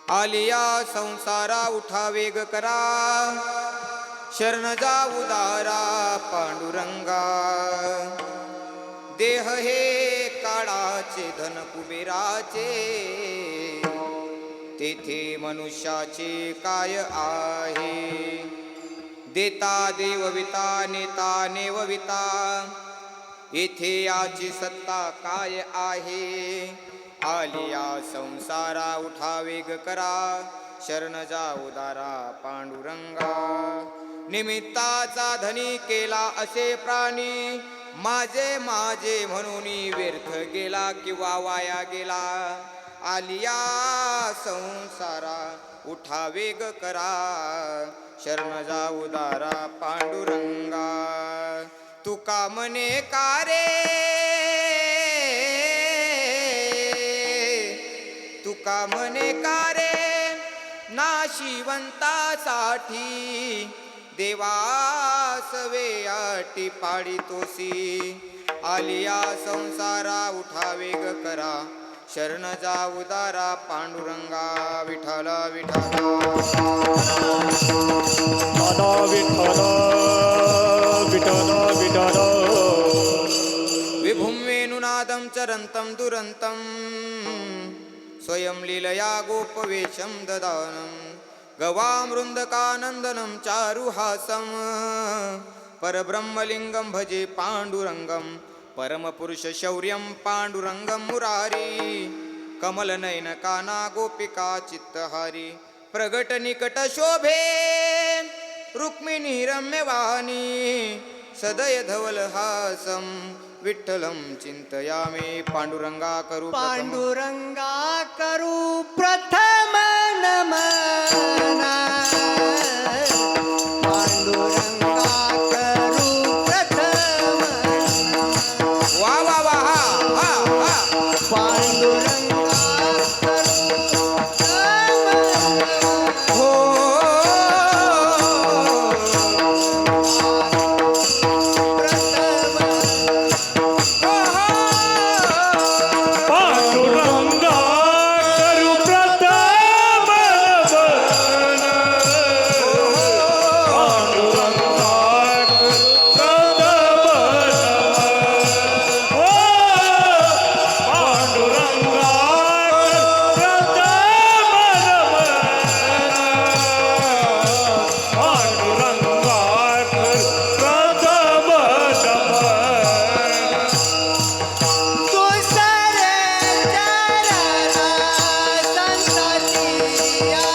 आलिया संसारा उठा वेग करा, शरण जाऊ दारा पांडुरंगा. देह हे काळाचे धन कुबेराचे, तेथे मनुष्याचे काय आहे. देता देवविता नेता नेवविता, येथे याची सत्ता काय आहे. आलिया संसारा उठा वेग करा, शरण जाऊ दारा पांडुरंगा. निमित्ताचा धनी केला असे प्राणी, माझे माझे म्हणून व्यर्थ गेला किंवा वाया गेला. आलिया संसारा उठा वेग करा, शरण जाऊ दारा पांडुरंगा. तुका म्हणे का रे, तुका म्हणे का रे, नाशिवंतासाठी देवासवे अटी पाडितोसी. आलिया संसारा उठा वेग करा, शरण जाऊ दारा पांडुरंगा. विठ्ठल विठ्ठल दादा विठ्ठल विठ्ठल विठ्ठल. विभुं वेणुनादं चरन्तं दुरन्तं, स्वयं लीलया गोपवेशं ददानं. गवामृन्दकानन्दनं चारुहासं, परब्रह्मलिङ्गं भजे पाण्डुरङ्गं. परमपुरुषशौर्यं पाण्डुरङ्गं मुरारी, कमलनयन काना गोपिका चित्तहारी. प्रगट निकट शोभे रुक्मिणी रम्यवाणी, सदय धवलहासं विठ्ठलं चिंतयामि. पांडुरंगा करू पांडुरंगा करू प्रथम नमन. पांडुरंगा करू प्रथम. वा वा वा हा हा हा. पांडुरंगा करू हो पांडुरंगा करू प्रथम नमन. पांडुरंगा करू प्रथम नमन. हो पांडुरंगा करू प्रथम नमन. पांडुरंगा करू प्रथम नमन. दुसरे चरण संततिया,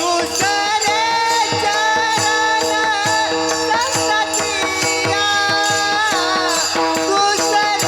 दुसरे चरण संततिया, दुसरे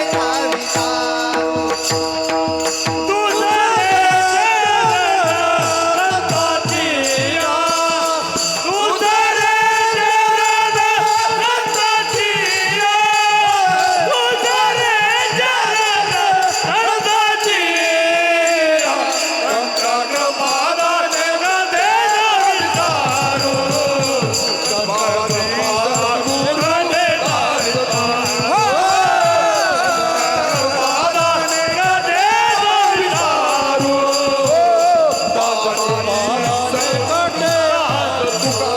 चरण संततिया, दुसरे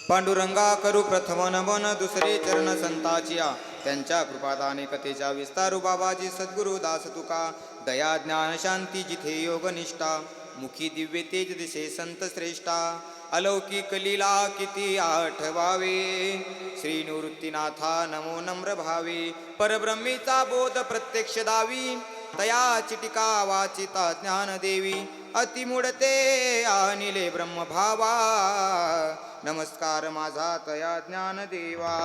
पांडुरंगा करू प्रथम नमन. दुसरे चरण संताचिया, त्यांच्या कृपादाने कथेच्या विस्तारू. बाबाजी सद्गुरु दास तुका, दया ज्ञान शांती जिथे योग निष्ठा. मुखी दिव्य तेज दिसे संत श्रेष्ठा, अलौकिक लीला किती आठवावे. श्री निवृत्तीनाथा नमो नम्र भावे, परब्रह्मीचा बोध प्रत्यक्ष दावी. तया चिटिका वाचिता ज्ञान देवी, अतिमुडते आणिले ब्रह्मभावा नमस्कार माझा तया ज्ञानदेवा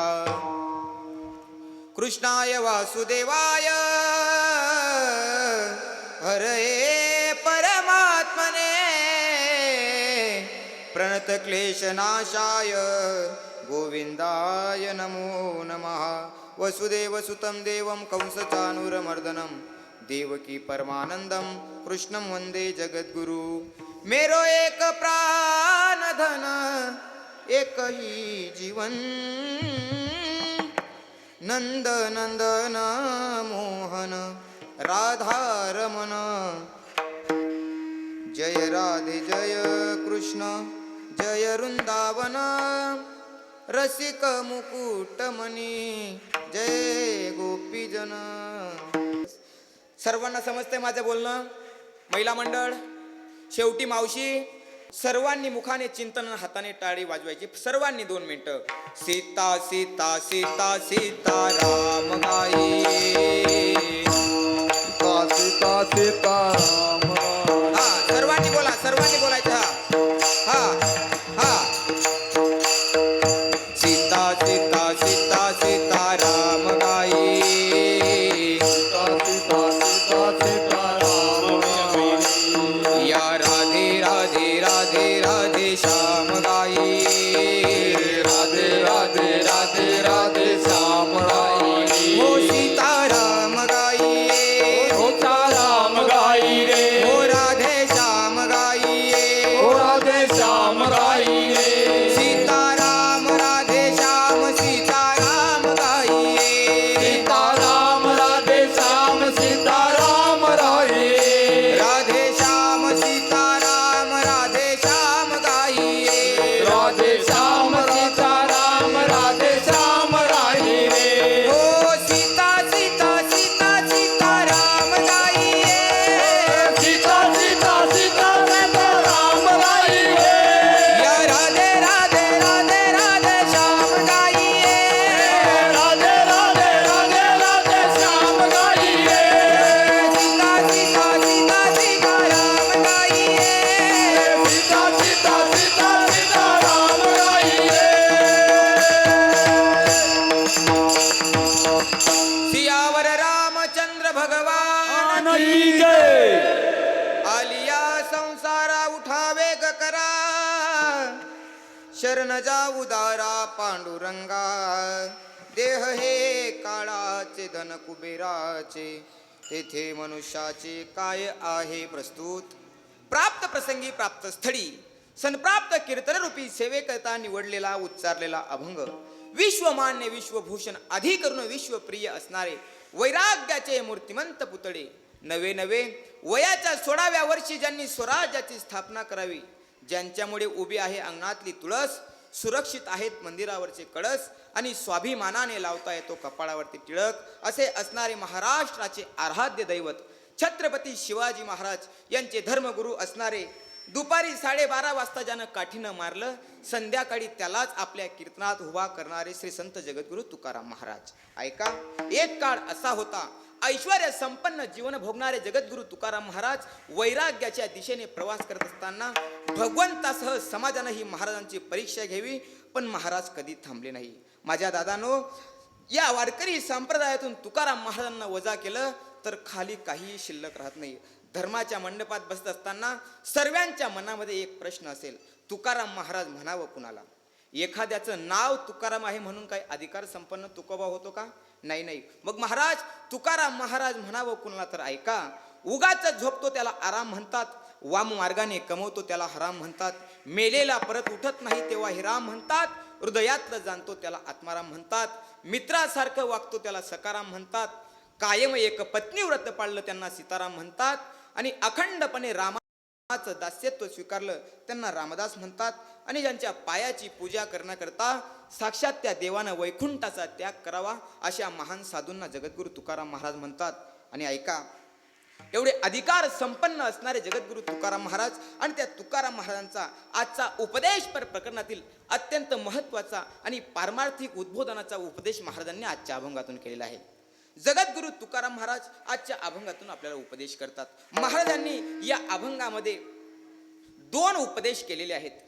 कृष्णाय वासुदेवाय हरये परमात्मने प्रणत क्लेशनाशाय गोविंदाय नमो नमः वसुदेव सुतं देवं कंसचाणूरमर्दनं देवकी परमानंदं कृष्णं वंदे जगद्गुरु मेरो एक प्राण धन एक ही जीवन नंद नंदन मोहन राधा रमण जय राधे जय कृष्ण जय वृंदावन रसिक मुकुटमणी जय गोपीजन. सर्वांना समजतंय माझं बोलणं? महिला मंडळ, शेवटी मावशी, सर्वांनी मुखाने चिंतन, हाताने टाळी वाजवायची. सर्वांनी 2 मिनिटं. सीता सीता सीता सीता राम गाई, सीता सीता राम हा सर्वांनी बोला, सर्वांनी बोलायचं. हा हा हा सीता सीता सीता सीता राम गाई, सीता सीता सीता सीता राम या राधे राधे राधे राधे श्याम गाई, राधे राधे राधे राधे श्याम गाई. हो सीता राम गाई, होता राम गाई रे, हो राधे श्याम गाई, हो राधे श्याम गाई रे. सीता राम राधे श्याम सीता राम गाई, सीता राम राधे श्याम सीता राम राई. राधे श्याम सीता राम राधे श्याम गाई, राधे श्याम सीता राम राधे श्याम राई रे. हो सीता सीता सीता सीता राम गाई, सीता सीता सीता सीता राम राई रे. या राधे राधे राधे राधे श्याम गाई, राधे राधे राधे राधे श्याम गाई रे. सीता सीता सीता सीता राम गाई, सीता सीता सीता सीता राम गाई रे. सियावर रामचंद्र भगवान आनंदी जय. आलिया संसारा उठावे ग करा, शरण जाऊ दारा पांडुरंगा, देह हे काळाचे धन कुबेराचे, तेथे मनुष्याचे काय आहे प्रस्तुत. प्राप्त प्रसंगी प्राप्त स्थळी सनप्राप्त कीर्तनरूपी सेवेकरता निवडलेला उच्चारलेला अभंग, विश्वमान्य विश्वभूषण आधी करून विश्वप्रिय असणारे वैराग्याचे मूर्तिमंत पुतळे, नवे नवे वयाच्या 16व्या वर्षी ज्यांनी स्वराज्याची स्थापना करावी, ज्यांच्यामुळे उभी आहे अंगणातली तुळस, सुरक्षित आहेत मंदिरावरचे कळस आणि स्वाभिमानाने लावता येतो कपाळावरती टिळक, असे असणारे महाराष्ट्राचे आराध्य दैवत छत्रपती शिवाजी महाराज यांचे धर्मगुरू असणारे, दुपारी 12:30 वाजता ज्यानं काठीनं मारलं, संध्याकाळी त्यालाच आपल्या कीर्तनात उभा करणारे श्री संत जगद्गुरु तुकाराम महाराज. ऐका, एक काळ असा होता, ऐश्वर्य संपन्न जीवन भोगणारे जगद्गुरु तुकाराम महाराज वैराग्याच्या दिशेने प्रवास करत असताना भगवंतासह समाजानं ही महाराजांची परीक्षा घ्यावी, पण महाराज कधी थांबले नाही. माझ्या दादानो, या वारकरी संप्रदायातून तुकाराम महाराजांना वजा केलं तर खाली काहीही शिल्लक राहत नाही. धर्माच्या मंडपात बसत असताना सर्वांच्या मनामध्ये एक प्रश्न असेल, तुकाराम महाराज म्हणावं कुणाला? एखाद्याचं नाव तुकाराम आहे म्हणून काही अधिकार संपन्न तुकोबा होतो का? नाही नाही. मग महाराज तुकाराम महाराज म्हणावं कुणाला? तर ऐका, उगाच झोपतो त्याला आराम म्हणतात, वाम मार्गाने कमवतो त्याला हराम म्हणतात, मेलेला परत उठत नाही तेव्हा हिराम म्हणतात, हृदयातलं जाणतो त्याला आत्माराम म्हणतात, मित्रासारखं वागतो त्याला सकाराम म्हणतात, कायम एक पत्नी व्रत पाळलं त्यांना सीताराम म्हणतात, आणि अखंडपणे रामाचं दास्यत्व स्वीकारलं त्यांना रामदास म्हणतात, आणि ज्यांच्या पायाची पूजा करण्याकरता साक्षात त्या देवानं वैकुंठाचा त्याग करावा अशा महान साधूंना जगद्गुरु तुकाराम महाराज म्हणतात. आणि ऐका, एवढे अधिकार संपन्न असणारे जगद्गुरु तुकाराम महाराज आणि त्या तुकाराम महाराजांचा आजचा उपदेशपर प्रकरणातील अत्यंत महत्त्वाचा आणि पारमार्थिक उद्बोधनाचा उपदेश महाराजांनी आजच्या अभंगातून केलेला आहे. जगद्गुरु तुकाराम महाराज आजच्या अभंगातून आपल्याला उपदेश करतात. महाराजांनी या अभंगामध्ये दोन उपदेश केलेले आहेत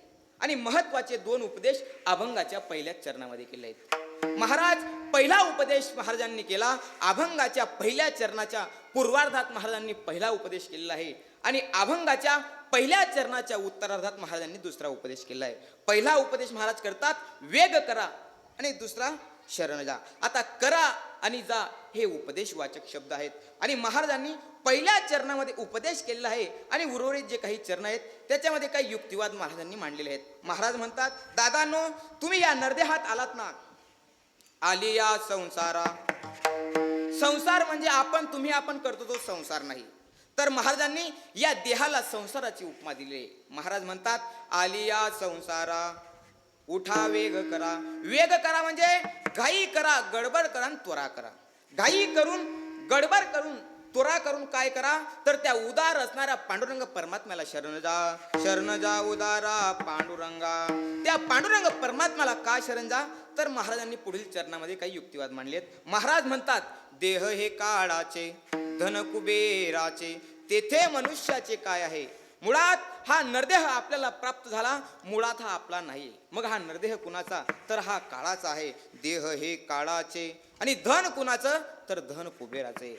आणि महत्वाचे दोन उपदेश अभंगाच्या पहिल्या चरणामध्ये केले आहेत. महाराज पहिला उपदेश महाराजांनी केला, अभंगाच्या पहिल्या चरणाच्या पूर्वार्धात महाराजांनी पहिला उपदेश केलेला आहे आणि अभंगाच्या पहिल्या चरणाच्या उत्तरार्धात महाराजांनी दुसरा उपदेश केला आहे. पहिला उपदेश महाराज करतात वेग करा आणि दुसरा शरण जा. आता करा आणि जा हे उपदेशवाचक शब्द आहेत आणि महाराजांनी पहिल्या चरणामध्ये उपदेश केलेला आहे आणि उर्वरित जे काही चरण आहेत त्याच्यामध्ये काही युक्तिवाद महाराजांनी मांडलेले आहेत. महाराज म्हणतात, दादांनो तुम्ही या नरदेहात आलात ना, आली या संसारा. संसार म्हणजे तुम्ही आपण करतो तो संसार नाही, तर महाराजांनी या देहाला संसाराची उपमा दिली आहे. महाराज म्हणतात, आली या संसारा उठा वेग करा. वेग करा म्हणजे घाई करा, गडबड करा आणि त्वरा करा. घाई करून गडबड करून त्वरा करून काय करा, तर त्या उदार असणाऱ्या पांडुरंग परमात्म्याला शरण जा. शरण जा उदारा पांडुरंगा. त्या पांडुरंग परमात्म्याला का शरण जा, तर महाराजांनी पुढील चरणामध्ये काही युक्तिवाद मांडलेत. महाराज म्हणतात, देह हे काळाचे धन कुबेराचे, तेथे मनुष्याचे काय आहे. मुळात हा नरदेह आपल्याला प्राप्त झाला, मुळात हा आपला नाही. मग हा नरदेह कुणाचा, तर हा काळाचा आहे. देह हे काळाचे आणि धन कुणाचं, तर धन कुबेराचे.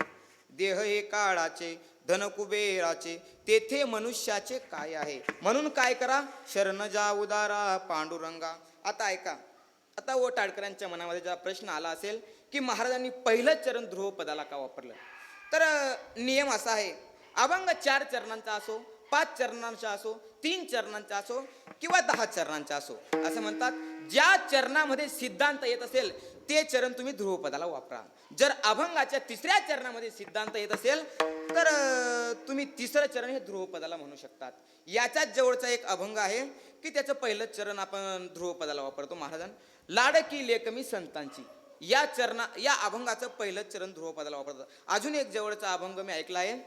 देह हे काळाचे धन कुबेराचे, तेथे मनुष्याचे काय आहे. म्हणून काय करा, शरण जा उदारा पांडुरंगा. आता ऐका, आता ओ टाळकरांच्या मनामध्ये जेव्हा प्रश्न आला असेल की महाराजांनी पहिलं चरण ध्रुवपदाला का वापरलं, तर नियम असा आहे, अभंग 4 चरणांचा असो, 5 चरणांचा असो, 3 चरणांचा असो किंवा 10 चरणांचा असो, असं म्हणतात ज्या चरणामध्ये सिद्धांत येत असेल ते चरण तुम्ही ध्रुवपदाला वापरा. जर अभंगाच्या 3ऱ्या चरणामध्ये सिद्धांत येत असेल तर तुम्ही 3रं चरण हे ध्रुवपदाला म्हणू शकतात. याच्याच जवळचा एक अभंग आहे की त्याचं पहिलं चरण आपण ध्रुवपदाला वापरतो. महाराजां लाडकी लेकमी संतांची या अभंगाचं पहिलं चरण ध्रुवपदाला वापरतात. अजून एक जवळचा अभंग मी ऐकला आहे,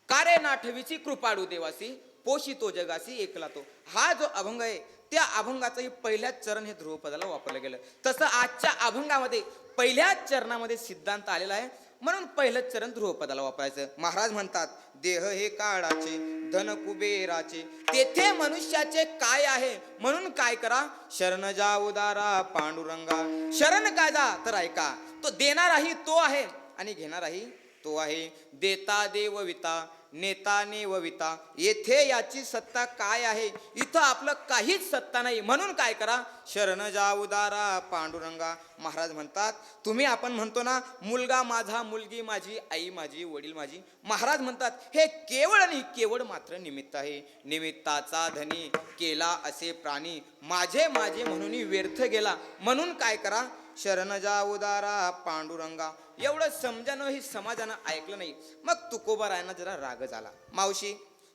कारे नाठवीची कृपाळू देवासी, पोषितो जगासी एकला तो. हा जो अभंग आहे त्या अभंगाचंही पहिल्याच चरण हे ध्रुवपदाला वापरलं गेलं. तसं आजच्या अभंगामध्ये पहिल्याच चरणामध्ये सिद्धांत आलेला आहे, म्हणून पहिलंच चरण ध्रुवपदाला वापरायचं. महाराज म्हणतात, देह हे काळाचे धन कुबेराचे, तेथे मनुष्याचे काय आहे. म्हणून काय करा, शरण जा उदारा पांडुरंगा. शरण काय जा, तर ऐका, तो देणाराही तो आहे आणि घेणाराही तो आहे. देता देवविता नेता नेवविता, येथे याची सत्ता काय आहे. इथं आपलं काहीच सत्ता नाही, म्हणून काय करा, शरण जा उदारा पांडुरंगा. महाराज म्हणतात, तुम्ही आपण म्हणतो ना, मुलगा माझा, मुलगी माझी, आई माझी, वडील माझी. महाराज म्हणतात, हे केवळ आणि केवळ मात्र निमित्त आहे. निमित्ताचा धनी केला असे प्राणी, माझे माझे म्हणून व्यर्थ गेला. म्हणून काय करा, शरण जा उदारा पांडुरंगा. एवढं समजानं ही समाजानं ऐकलं नाही. मग तुकोबारायांना जरा राग झाला. मावशी,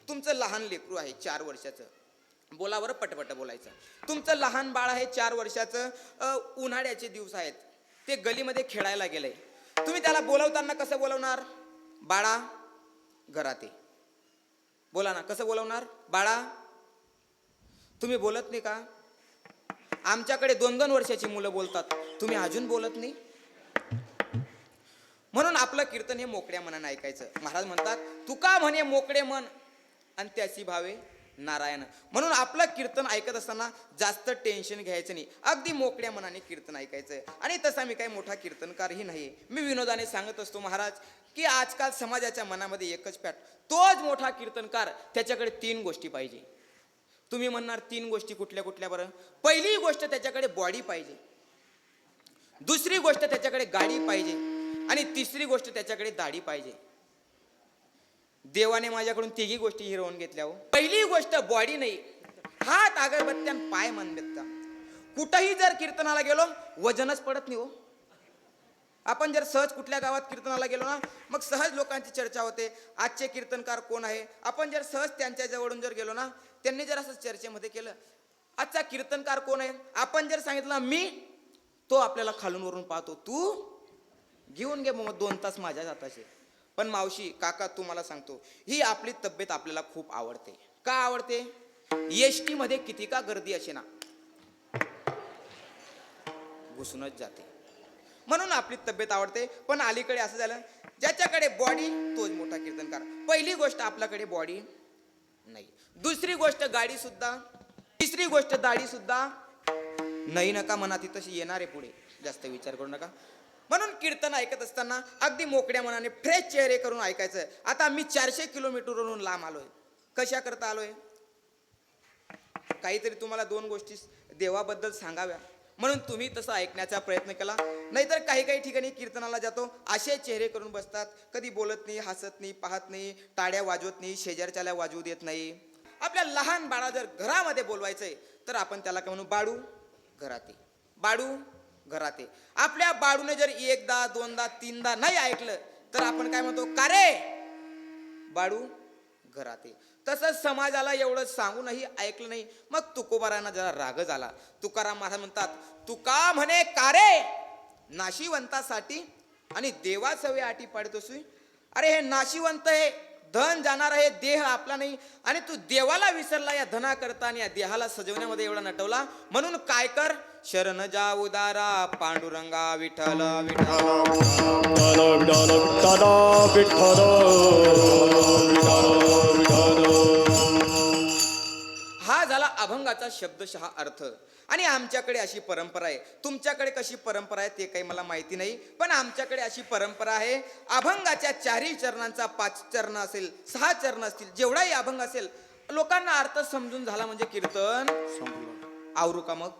तुमचं लहान लेकरू आहे 4 वर्षाचं, बोलावर पटपट बोलायचं. तुमचं लहान बाळ आहे 4 वर्षाचं, उन्हाळ्याचे दिवस आहेत, ते गलीमध्ये खेळायला गेलंय. तुम्ही त्याला बोलवताना कसं बोलवणार, बाळा घरात ये. बोला ना, कसं बोलवणार, बाळा. तुम्ही बोलत नाही का? आमच्याकडे 2-2 वर्षाची मुलं बोलतात, तुम्ही अजून बोलत नाही. म्हणून आपलं कीर्तन हे मोकळ्या मनानं ऐकायचं. महाराज म्हणतात, तुका म्हणे मोकळे मन आणि त्याची भावे नारायण. म्हणून आपलं कीर्तन ऐकत असताना जास्त टेन्शन घ्यायचं नाही, अगदी मोकळ्या मनाने कीर्तन ऐकायचं. आणि तसा मी काही मोठा कीर्तनकारही नाही. मी विनोदाने सांगत असतो महाराज की आजकाल समाजाच्या मनामध्ये एकच पॅट, तोच मोठा कीर्तनकार, त्याच्याकडे 3 गोष्टी पाहिजे. तुम्ही म्हणणार 3 गोष्टी कुठल्या कुठल्या बरं? पहिली गोष्ट त्याच्याकडे बॉडी पाहिजे, दुसरी गोष्ट त्याच्याकडे गाडी पाहिजे आणि तिसरी गोष्ट त्याच्याकडे दाढी पाहिजे. देवाने माझ्याकडून 3 गोष्टी हिरवून घेतल्या हो. पहिली गोष्ट बॉडी नाही, हात अगरबत्त्यान पाय मनबत्ता. कुठंही जर कीर्तनाला गेलो वजनच पडत नाही हो. आपण जर सहज कुठल्या गावात कीर्तनाला गेलो ना, मग सहज लोकांची चर्चा होते, आजचे कीर्तनकार कोण आहे. आपण जर सहज त्यांच्या जवळून जर गेलो ना, त्यांनी जर असं चर्चेमध्ये केलं, आजचा कीर्तनकार कोण आहे, आपण जर सांगितलं मी, तो आपल्याला खालून वरून पाहतो, तू घेऊन घे मग 2 तास माझ्या जाताचे. पण मावशी, काका, तुम्हाला सांगतो, ही आपली तब्येत आपल्याला खूप आवडते. का आवडते? एसटी मध्ये किती का गर्दी असे ना, घुसूनच जाते, म्हणून आपली तब्येत आवडते. पण अलीकडे असं झालं, ज्याच्याकडे बॉडी तोच मोठा कीर्तनकार. पहिली गोष्ट आपल्याकडे बॉडी, नाही. दुसरी गोष्ट गाडी सुद्धा, तिसरी गोष्ट दाढी सुद्धा नाही नका म्हणा, ती तशी येणार आहे पुढे, जास्त विचार करू नका. म्हणून कीर्तन ऐकत असताना अगदी मोकळ्या मनाने फ्रेश चेहरे करून ऐकायचं. आता मी 400 किलोमीटरवरून लांब आलोय. कशा करता आलोय? काहीतरी तुम्हाला दोन गोष्टी देवाबद्दल सांगाव्या म्हणून तुम्ही तसं ऐकण्याचा प्रयत्न केला. नाहीतर काही काही ठिकाणी कीर्तनाला जातो, असे चेहरे करून बसतात, कधी बोलत नाही, हसत नाही, पाहत नाही, टाळ्या वाजवत नाही, शेजारच्याला वाजवू देत नाही. आपल्या लहान बाळा जर घरामध्ये बोलवायचंय तर आपण त्याला काय म्हणू? बाळू घरात ये, बाळू घरात ये. आपल्या बाळूने जर एकदा दोनदा तीनदा नाही ऐकलं तर आपण काय म्हणतो? का रे बाळू घरात ये. तसंच समाजाला एवढं सांगूनही ऐकलं नाही, मग तुकोबारांना जरा रागच आला. तुकाराम महाराज म्हणतात, तुका म्हणे का रे नाशिवंतासाठी आणि देवासवे आटी पाडतोस. अरे हे नाशिवंत हे धन जाणार आहे, देह आपला नाही, आणि तू देवाला विसरला या धना करता आणि या देहाला सजवण्यामध्ये एवढा नटवला. म्हणून काय कर? शरण जा उदारा पांडुरंगा विठ्ठल विठ्ठल. हा झाला अभंगाचा शब्दशः अर्थ. आणि आमच्याकडे अशी परंपरा आहे. तुमच्याकडे कशी परंपरा आहे ते काही मला माहिती नाही, पण आमच्याकडे अशी परंपरा आहे. अभंगाच्या 4 चरणांचा 5 चरण असेल, 6 चरण असतील, जेवढाही अभंग असेल, लोकांना अर्थ समजून झाला म्हणजे कीर्तन आवरू का? मग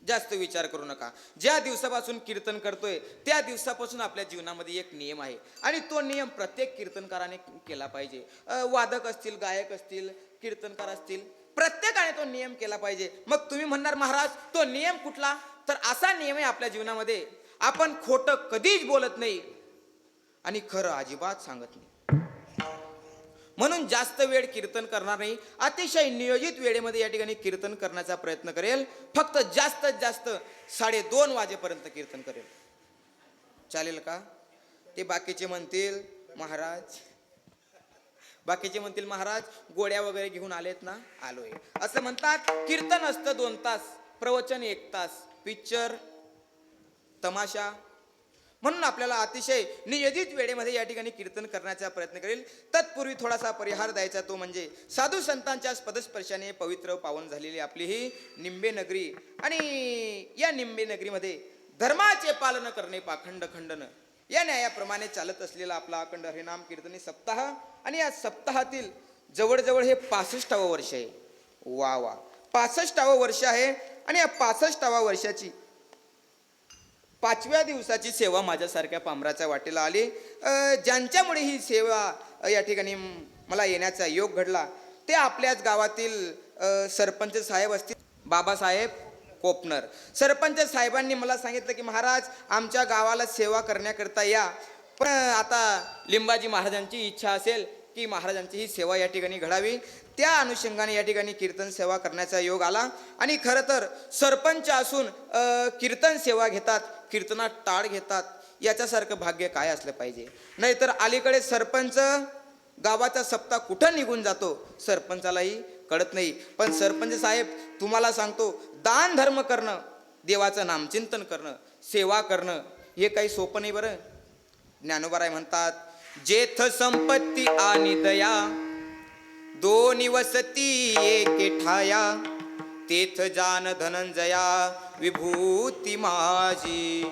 जास्त विचार करू नका. ज्या दिवसापासून कीर्तन करतोय त्या दिवसापासून आपल्या जीवनामध्ये एक नियम आहे, आणि तो नियम प्रत्येक कीर्तनकाराने केला पाहिजे. वादक असतील, गायक असतील, कीर्तनकार असतील, प्रत्येकाने तो नियम केला पाहिजे. मग तुम्ही म्हणणार महाराज तो नियम कुठला? तर असा नियम आहे आपल्या जीवनामध्ये, आपण खोटं कधीच बोलत नाही आणि खरं अजिबात सांगत नाही. म्हणून जास्त वेळ कीर्तन करणार नाही, अतिशय नियोजित वेळेमध्ये या ठिकाणी कीर्तन करण्याचा प्रयत्न करेल. फक्त जास्तीत जास्त 2:30 वाजेपर्यंत कीर्तन करेल. चालेल का? ते बाकीचे म्हणतील महाराज, बाकीचे म्हणतील महाराज गोळ्या वगैरे घेऊन आलेत ना? आलोय असं म्हणतात. कीर्तन असतं 2 तास, प्रवचन 1 तास, पिक्चर तमाशा. म्हणून आपल्याला अतिशय नियोजित वेळेमध्ये या ठिकाणी कीर्तन करण्याचा प्रयत्न करेल. तत्पूर्वी थोडासा परिहार द्यायचा, तो म्हणजे साधू संतांच्या पदस्पर्शाने पवित्र पावन झालेली आपली ही निंबे नगरी. आणि या निंबे नगरीमध्ये धर्माचे पालन करणे पाखंड खंडन या न्यायाप्रमाणे चालत असलेला आपला अखंड हरिनाम कीर्तनी सप्ताह. आणि या सप्ताहातील जवळजवळ हे 65वं वर्ष आहे. वा वा, 65वं वर्ष आहे. आणि या 65व्या वर्षाची 5व्या दिवसाची सेवा माझ्यासारख्या पामराच्या वाटेला आली. ज्यांच्यामुळे ही सेवा या ठिकाणी मला येण्याचा योग घडला ते आपल्याच गावातील सरपंच साहेब असतील, बाबासाहेब कोपनर. सरपंच साहेबांनी मला सांगितलं की महाराज आमच्या गावाला सेवा करण्याकरता या, पण आता लिंबाजी महाराजांची इच्छा असेल की महाराजांची ही सेवा या ठिकाणी घडावी. त्या अनुषंगाने या ठिकाणी कीर्तन सेवा करण्याचा योग आला. आणि खरं तर सरपंच असून कीर्तन सेवा घेतात, कीर्तनात टाळ घेतात, याच्यासारखं भाग्य काय असलं पाहिजे. नाहीतर अलीकडे सरपंच गावाचा सप्ताह कुठं निघून जातो सरपंचालाही कळत नाही. पण सरपंच साहेब तुम्हाला सांगतो, दान धर्म करणं, देवाचं नामचिंतन करणं, सेवा करणं हे काही सोपं नाही बरं. ज्ञानोबाराय म्हणतात, जेथ संपत्ती आणि दया दोन्ही वसती एके ठाया, तेथ जान धनंजया विभूती माझी.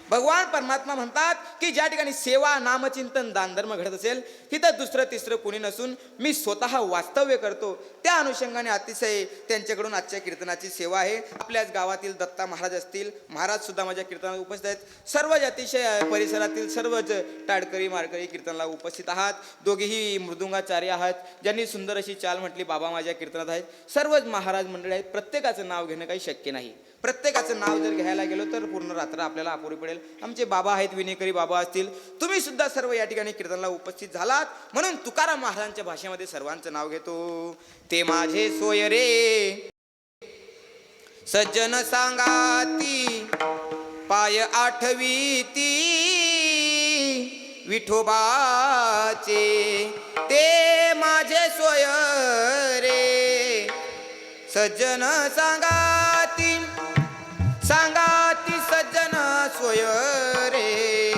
भगवान परमात्मा म्हणतात की ज्या ठिकाणी सेवा, नामचिंतन, दानधर्म घडत असेल तिथं दुसरं तिसरं कोणी नसून मी स्वतः वास्तव्य करतो. त्या अनुषंगाने अतिशय त्यांच्याकडून आजच्या कीर्तनाची सेवा आहे. आपल्याच गावातील दत्ता महाराज असतील, महाराज सुद्धा माझ्या कीर्तनाला उपस्थित आहेत. सर्वच अतिशय परिसरातील सर्वच टाळकरी माळकरी कीर्तनाला उपस्थित आहात. दोघेही मृदुंगाचार्य आहात, ज्यांनी सुंदर अशी चाल म्हटली बाबा माझ्या कीर्तनात आहेत. सर्वच महाराज मंडळी आहेत. प्रत्येकाचं नाव घेणं काही शक्य नाही. प्रत्येकाचं नाव जर घ्यायला गेलो तर पूर्ण रात्र आपल्याला अपुरी पडेल. आमचे बाबा आहेत, विनेकरी बाबा असतील, तुम्ही सुद्धा सर्व या ठिकाणी कीर्तनाला उपस्थित झालात. म्हणून तुकाराम महाराजांच्या भाषेमध्ये सर्वांचं नाव घेतो. ते माझे सोय रे सज्जन सांगाती, पाय आठवीती विठोबाचे. ते माझे सोय रे सज्जन सांगाती, सांगाती सज्जन सोय रे.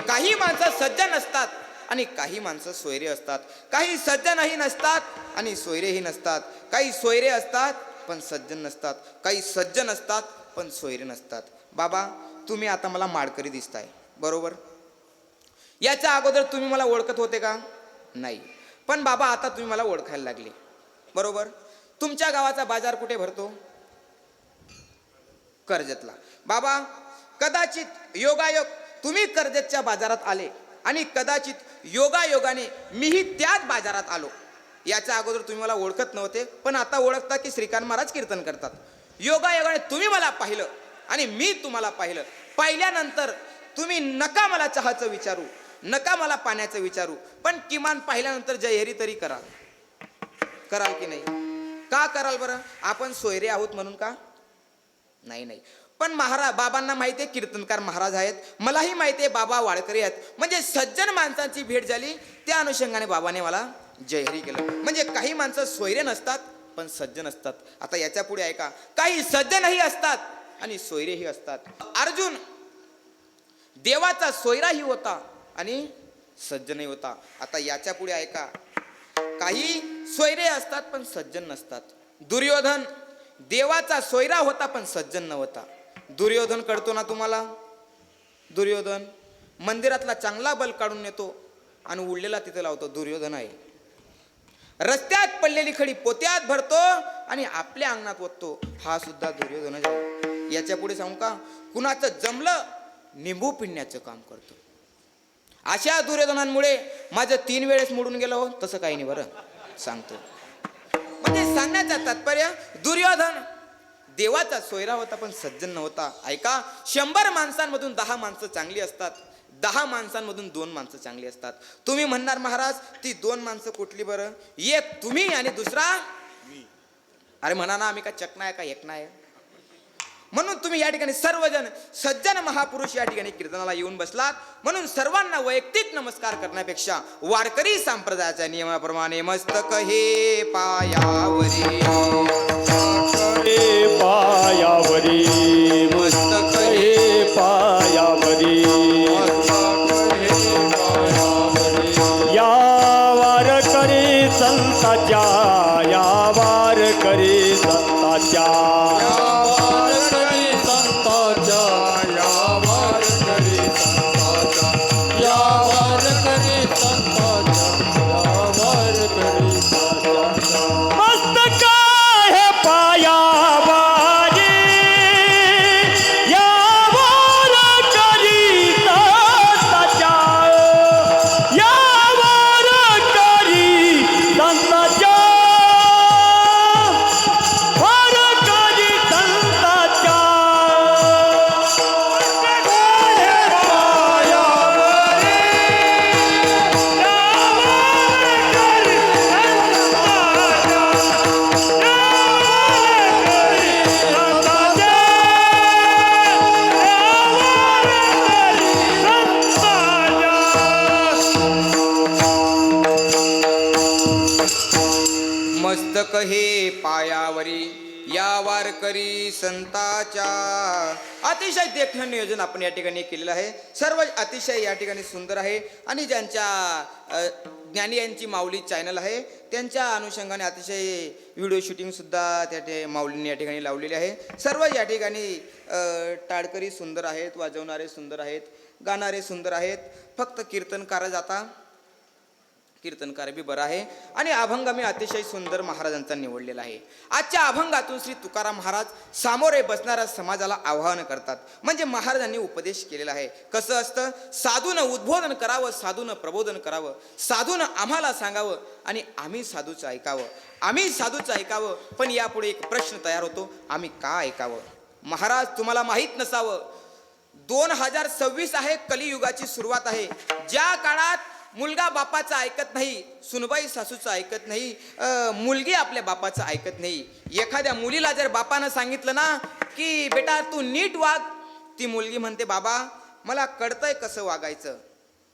काही माणसं सज्जन असतात आणि काही माणसं सोयरे असतात. काही सज्जनही नसतात आणि सोयरेही नसतात. काही सोयरे असतात पण सज्जन नसतात. काही सज्जन असतात पण सोयरे नसतात. बाबा तुम्ही आता मला माडकरी दिसताय, बरोबर? याच्या अगोदर तुम्ही मला ओळखत होते का? नाही. पण बाबा आता तुम्ही मला ओळखायला लागले, बरोबर? तुमच्या गावाचा बाजार कुठे भरतो? कर्जतला. बाबा कदाचित योगायोग तुम्ही कर्जतच्या बाजारात आले आणि कदाचित योगायोगाने मीही त्याच बाजारात आलो. याच्या अगोदर तुम्ही मला ओळखत नव्हते, पण आता ओळखता की श्रीकांत महाराज कीर्तन करतात. योगायोगाने तुम्ही मला पाहिलं आणि मी तुम्हाला पाहिलं. पाहिल्यानंतर तुम्ही नका मला चहाचं विचारू, नका मला पाण्याचं विचारू, पण किमान पाहिल्यानंतर जयहरी तरी कराल. कराल की नाही? का कराल बरं? आपण सोयरे आहोत म्हणून का? नाही नाही. पण महाराज बाबांना माहिती आहे कीर्तनकार महाराज आहेत, मलाही माहिती आहे बाबा वाडकरी आहेत. म्हणजे सज्जन माणसांची भेट झाली, त्या अनुषंगाने बाबाने मला जयहरी केलं. म्हणजे काही माणसं सोयरे नसतात पण सज्जन असतात. आता याच्या पुढे ऐका, काही सज्जनही असतात आणि सोयरेही असतात. अर्जुन देवाचा सोयराही होता आणि सज्जनही होता. आता याच्या पुढे ऐका, काही सोयरे असतात पण सज्जन नसतात. दुर्योधन देवाचा सोयरा होता पण सज्जन नव्हता. दुर्योधन कळतो ना तुम्हाला? दुर्योधन मंदिरातला चांगला बल्ब काढून नेतो आणि उडलेला तिथे लावतो. दुर्योधन आहे. रस्त्यात पडलेली खडी पोत्यात भरतो आणि आपल्या अंगणात ओततो. हा सुद्धा दुर्योधनच आहे. याच्या पुढे सांगू का? कुणाचं जमलं निंबू पिण्याचं काम करतो. अशा दुर्योधनांमुळे माझं 3 वेळेस मोडून गेलं हो. तसं काही नाही बरं, सांगतो. म्हणजे सांगण्याचं तात्पर्य, दुर्योधन देवाचा सोयरा होता पण सज्जन नव्हता. ऐका, 100 माणसांमधून 10 माणसं चांगली असतात, 10 माणसांमधून 2 माणसं चांगली असतात. तुम्ही म्हणणार महाराज ती 2 माणसं कुठली बरं? एक तुम्ही आणि दुसरा मी. अरे म्हणा ना, आम्ही का चकना आहे का एकना आहे? म्हणून तुम्ही या ठिकाणी सर्वजण सज्जन महापुरुष या ठिकाणी कीर्तनाला येऊन बसलात. म्हणून सर्वांना वैयक्तिक नमस्कार करण्यापेक्षा वारकरी संप्रदायाच्या नियमाप्रमाणे मस्तक हे पायावरी, पायावरी मस्तक हे पायावरी, या वारकरी संताच्या, या वारकरी संताच्या, मस्तक हे पायावरी, या वारकरी संताच्या, या वारकरी संताच्या, वारकरी संताच्या. मस्तक हे पायावरी या वारकरी संताच्या. अतिशय देखणं नियोजन आपण या ठिकाणी केलेलं आहे. सर्व अतिशय या ठिकाणी सुंदर आहे. आणि ज्यांच्या ज्ञानी यांची माऊली चॅनल आहे त्यांच्या अनुषंगाने अतिशय व्हिडिओ शूटिंग सुद्धा त्या माऊलींनी या ठिकाणी लावलेली आहे. सर्व या ठिकाणी टाळकरी सुंदर आहेत, वाजवणारे सुंदर आहेत, गाणारे सुंदर आहेत. फक्त कीर्तनकार जाता, कीर्तनकार बी बरं आहे. आणि अभंग मी अतिशय सुंदर महाराजांचा निवडलेला आहे. आजच्या अभंगातून श्री तुकाराम महाराज सामोरे बसणाऱ्या समाजाला आवाहन करतात. म्हणजे महाराजांनी उपदेश केलेला आहे. कसं असतं? साधूनं उद्बोधन करावं, साधूनं प्रबोधन करावं, साधूनं आम्हाला सांगावं आणि आम्ही साधूचं ऐकावं, आम्ही साधूचं ऐकावं. पण यापुढे एक प्रश्न तयार होतो, आम्ही का ऐकावं? महाराज तुम्हाला माहीत नसावं, 2026 आहे, कलियुगाची सुरुवात आहे. ज्या काळात मुलगा बापाचं ऐकत नाही, सुनबाई सासूचं ऐकत नाही, मुलगी आपल्या बापाचं ऐकत नाही. एखाद्या मुलीला जर बापानं सांगितलं ना की बेटा तू नीट वाग, ती मुलगी म्हणते बाबा मला कळतंय कसं वागायचं.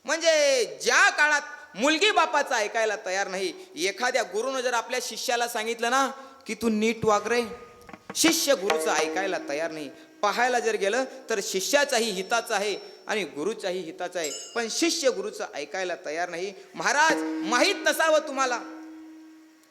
म्हणजे ज्या काळात मुलगी बापाचं ऐकायला तयार नाही, एखाद्या गुरुनं जर आपल्या शिष्याला सांगितलं ना की तू नीट वाग रे, शिष्य गुरुचं ऐकायला तयार नाही. पाहायला जर गेलं तर शिष्याचाही हिताचं आहे आणि गुरुचाही हिताचं आहे, पण शिष्य गुरुचं ऐकायला तयार नाही. महाराज माहीत नसावं तुम्हाला,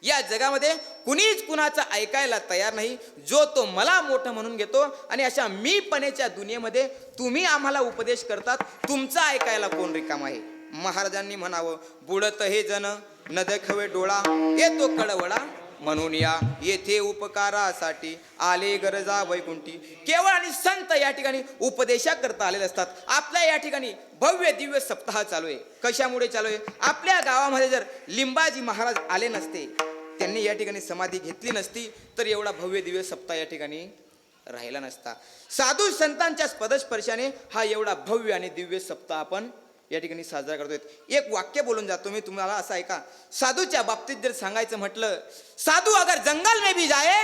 या जगामध्ये कुणीच कुणाचं ऐकायला तयार नाही. जो तो मला मोठं म्हणून घेतो आणि अशा मीपणेच्या दुनियेमध्ये तुम्ही आम्हाला उपदेश करतात. तुमचं ऐकायला कोण रिकाम आहे? महाराजांनी म्हणावं, बुडत हे जन न देखवे डोळा, येतो कळवळा म्हणून या येथे उपकारासाठी आले गरजा वैकुंठी. केवळ आणि संत या ठिकाणी उपदेशा करता आलेले असतात. आपल्या या ठिकाणी भव्य दिव्य सप्ताह चालू आहे. कशामुळे चालू आहे? आपल्या गावामध्ये जर लिंबाजी महाराज आले नसते, त्यांनी या ठिकाणी समाधी घेतली नसती, तर एवढा भव्य दिव्य सप्ताह या ठिकाणी राहिला नसता. साधू संतांच्या पदस्पर्शाने हा एवढा भव्य आणि दिव्य सप्ताह आपण या ठिकाणी साजरा करतोय. एक वाक्य बोलून जातो मी तुम्हाला, असं ऐका. साधूच्या बाबतीत जर सांगायचं म्हटलं, साधू अगर जंगल में भी जाए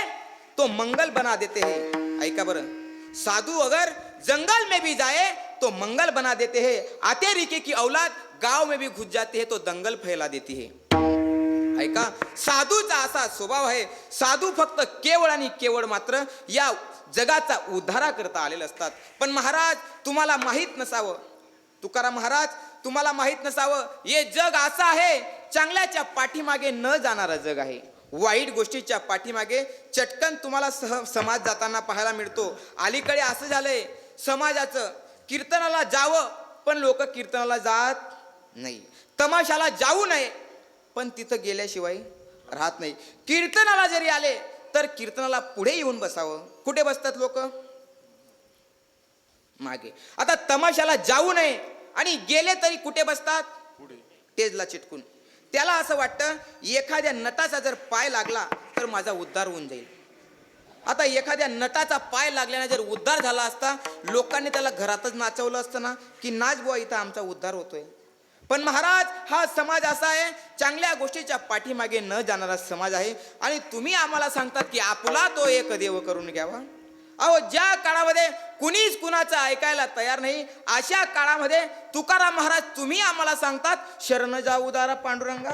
तो मंगल बना देते हैं. ऐका बरं, साधू अगर जंगल में भी जाए तो मंगल बना देते हैं. आते रिके की औलाद गांव में भी घुस जाती है तो दंगल फैला देती है. ऐका, साधूचा असा स्वभाव आहे. साधू फक्त केवळ आणि केवळ मात्र या जगाचा उद्धारा करता आलेले असतात. पण महाराज तुम्हाला माहीत नसावं, तुकाराम महाराज तुम्हाला माहीत नसावं, हे जग असं आहे, चांगल्याच्या पाठीमागे न जाणारं जग आहे. वाईट गोष्टीच्या पाठीमागे चटकन तुम्हाला समाज जाताना पाहायला मिळतो. अलीकडे असं झालंय समाजाचं, कीर्तनाला जावं पण लोक कीर्तनाला जात नाही. तमाशाला जाऊ नये पण तिथं गेल्याशिवाय राहत नाही. कीर्तनाला जरी आले तर कीर्तनाला पुढे येऊन बसावं. कुठे बसतात लोक? मागे. आता तमाशाला जाऊ नये आणि गेले तरी कुठे बसतात? स्टेजला चिटकून. त्याला असं वाटतं एखाद्या नटाचा जर पाय लागला तर माझा उद्धार होऊन जाईल. आता एखाद्या नटाचा पाय लागल्याने जर उद्धार झाला असता, लोकांनी त्याला घरातच नाचवलं असतं ना, की नाच बुवा इथं आमचा उद्धार होतोय. पण महाराज हा समाज असा आहे, चांगल्या गोष्टीच्या पाठीमागे न जाणारा समाज आहे. आणि तुम्ही आम्हाला सांगतात की आपला तो एक देव करून घ्यावा. अहो, ज्या काळामध्ये कुणीच कुणाचं ऐकायला तयार नाही, अशा काळामध्ये तुकाराम महाराज तुम्ही आम्हाला सांगतात शरण जा उदारा पांडुरंगा.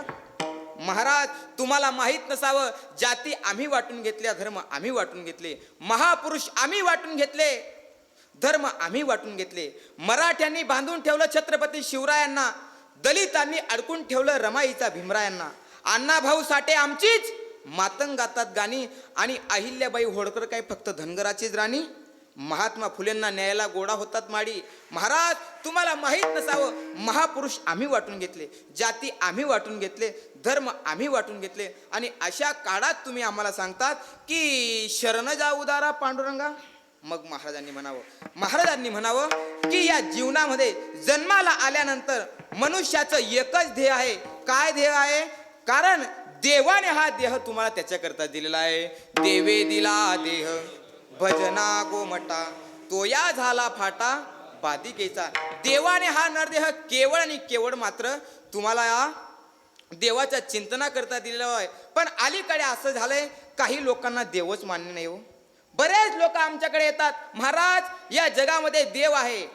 महाराज तुम्हाला माहीत नसावं, जाती आम्ही वाटून घेतल्या, धर्म आम्ही वाटून घेतले, महापुरुष आम्ही वाटून घेतले, धर्म आम्ही वाटून घेतले. मराठ्यांनी बांधून ठेवलं छत्रपती शिवरायांना, दलितांनी अडकून ठेवलं रमाईचा भीमरायांना. अण्णाभाऊ साठे आमचीच मातंगातात गाणी आणि अहिल्याबाई होळकर काय फक्त धनगराचीच राणी. महात्मा फुलेंना न्यायला गोडा होतात माडी. महाराज तुम्हाला माहीत नसावं, महापुरुष आम्ही वाटून घेतले, जाती आम्ही वाटून घेतले, धर्म आम्ही वाटून घेतले. आणि अशा काळात तुम्ही आम्हाला सांगतात की शरण जा उदारा पांडुरंगा. मग महाराजांनी म्हणावं की या जीवनामध्ये जन्माला आल्यानंतर मनुष्याचं एकच ध्येय आहे. काय ध्येय आहे? कारण देवाने हा देह तुम्हाला त्याच्याकरता दिलेला आहे. देवे दिला देह भजना गोमटा, तो या झाला फाटा बाधिकेचा. देवाने हा नरदेह केवळ आणि केवळ मात्र तुम्हाला या देवाच्या चिंतना करता दिलेला आहे. पण अलीकडे असं झालंय, काही लोकांना देवच मान्य नाही हो. बरेच लोक आमच्याकडे येतात, महाराज या जगामध्ये देव आहे.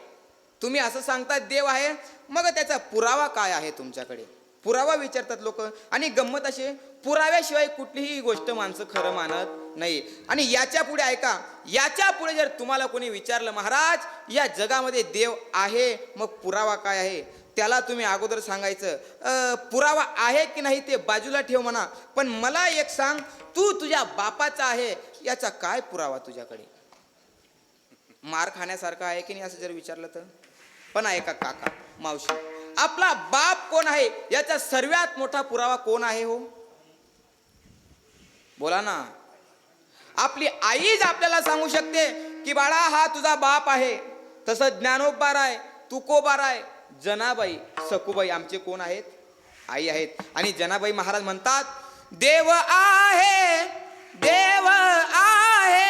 तुम्ही असं सांगतात देव आहे, मग त्याचा पुरावा काय आहे तुमच्याकडे? पुरावा विचारतात लोक. आणि गंमत अशी, पुराव्याशिवाय कुठलीही गोष्ट माणसं खरं मानत नाही. आणि याच्या पुढे ऐका, याच्या पुढे जर तुम्हाला कोणी विचारलं महाराज या जगामध्ये देव आहे, मग पुरावा काय आहे, त्याला तुम्ही अगोदर सांगायचं पुरावा आहे की नाही ते बाजूला ठेव म्हणा, पण मला एक सांग, तू तुझ्या बापाचा आहे याचा काय पुरावा तुझ्याकडे? मार खाण्यासारखं आहे की नाही असं जर विचारलं तर? पण ऐका काका मावशी, आपला बाप कोण आहे याचा सर्वात मोठा पुरावा कोण आहे हो? बोला ना. आपली आईच आपल्याला सांगू शकते की बाळा हा तुझा बाप आहे. तसं ज्ञानोबाराय, तुकोबाराय, जनाबाई, सखूबाई आमचे कोण आहेत? आई आहेत. आणि जनाबाई महाराज म्हणतात देव आहे, देव आहे,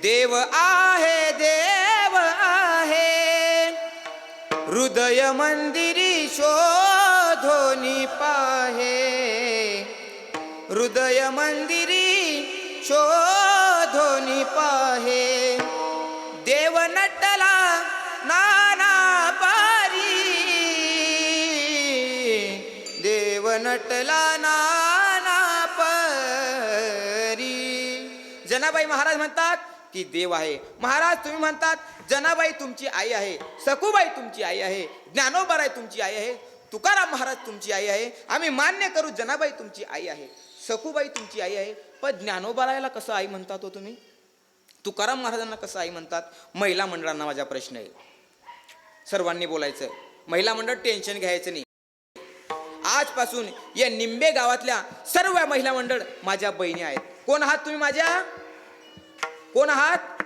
देव आहे, देव आहे, हृदय मंदिरी शोधोनी पाहे, हृदय मंदिरी शोधोनी पाहे, देव नटला नाना पारी, देव नटला नाना परी. जनाबाई महाराज म्हणतात की देव आहे. महाराज तुम्ही म्हणतात जनाबाई तुमची आई आहे, सखूबाई तुमची आई आहे, ज्ञानोबाराय तुमची आई आहे. तुकाराम महाराज तुमची आई आहे, आम्ही मान्य करू जनाबाई तुमची आई आहे, सखूबाई तुमची आई आहे, पण ज्ञानोबारायला कसं आई म्हणतात हो तुम्ही? तुकाराम महाराजांना कसं आई म्हणतात? महिला मंडळांना माझा प्रश्न आहे. सर्वांनी बोलायचं. महिला मंडळ टेन्शन घ्यायचं नाही. आजपासून या निंबे गावातल्या सर्व महिला मंडळ माझ्या बहिणी आहेत. कोण आहात तुम्ही माझ्या? कोण आहात?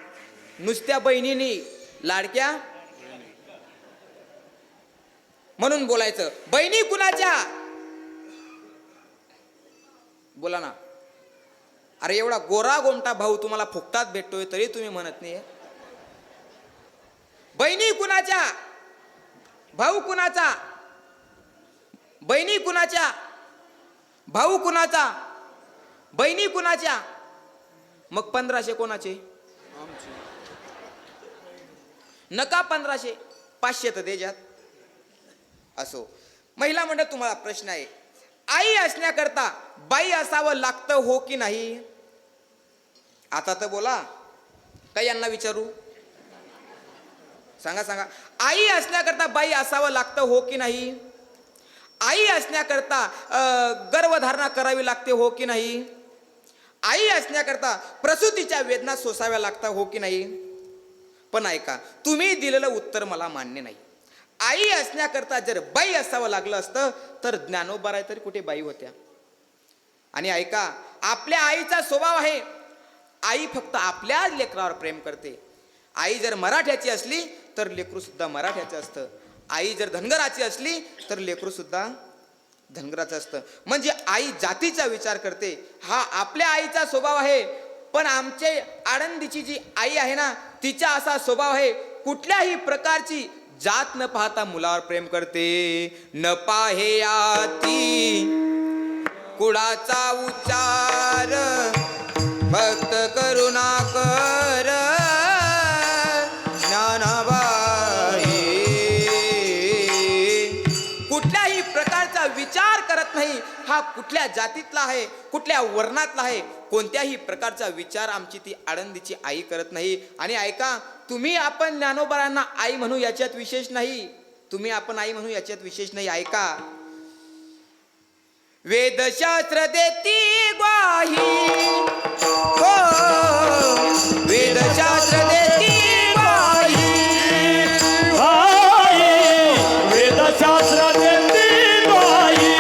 नुसत्या बहिणीनी, लाडक्या म्हणून बोलायचं. बहिणी कुणाच्या? बोला ना. अरे एवढा गोरा गोमटा भाऊ तुम्हाला फुकटात भेटतोय तरी तुम्ही म्हणत नाही. बहिणी कुणाच्या? भाऊ कुणाचा? बहिणी कुणाच्या? भाऊ कुणाचा? बहिणी कुणाच्या? मग 1500 कोणाचे? नका 1500, 500 तर द्याच्यात. असो, महिला मंडळ तुम्हाला प्रश्न आहे. आई असण्याकरता बाई असावं लागतं हो की नाही? आता तर बोला. काय यांना विचारू? सांगा सांगा. आई असण्याकरता बाई असावं लागतं हो की नाही? आई असण्याकरता गर्भधारणा करावी लागते हो की नाही? आई असण्याकरता प्रसूतीच्या वेदना सोसाव्या लागतात हो की नाही? पण ऐका, तुम्ही दिलेलं उत्तर मला मान्य नाही. आई असण्याकरता जर बाई असावं लागलं असतं तर ज्ञानोबाराय तरी कुठे बाई होत्या? आणि ऐका, आपल्या आईचा स्वभाव आहे, आई फक्त आपल्या लेकरावर प्रेम करते. आई जर मराठ्याची असली तर लेकरू सुद्धा मराठ्याचं असतं. आई जर धनगराची असली तर लेकरू सुद्धा धनगराचं असतं. म्हणजे आई जातीचा विचार करते. हा आपल्या आईचा स्वभाव आहे. पण आमचे आळंदीची जी आई आहे ना, तिचा असा स्वभाव आहे, कुठल्याही प्रकारची जात न पाहता मुलावर प्रेम करते. न पाहेयाती कुळाचा उच्चार, भक्त करुणा कर ज्ञानाबाई. कुठल्याही प्रकारचा विचार करत नाही. हा कुठल्या जातीतला आहे, कुठल्या वर्णातला आहे, कोणत्याही प्रकारचा विचार आमची ती आळंदीची आई करत नाही. आणि ऐका, तुम्ही आपण ज्ञानोबारांना आई म्हणू याच्यात विशेष नाही. तुम्ही आपण आई म्हणू याच्यात विशेष नाही. ऐका, वेदशास्त्र देती ग्वाही, हो वेदशास्त्र देती ग्वाही, वेदशास्त्र देती ग्वाही,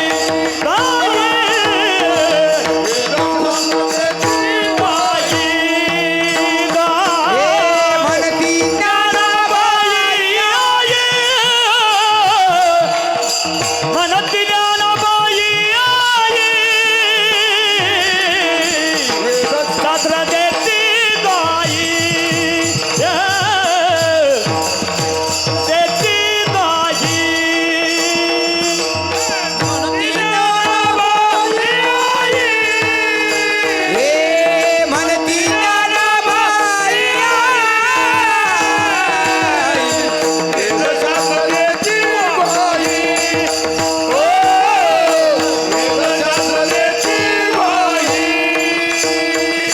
म्हणती ज्ञानाबाई आई, म्हणती ज्ञानाबाई आई, वेदशास्त्र देती ग्वाही, देती ग्वाही. हे म्हणती ज्ञानाबाई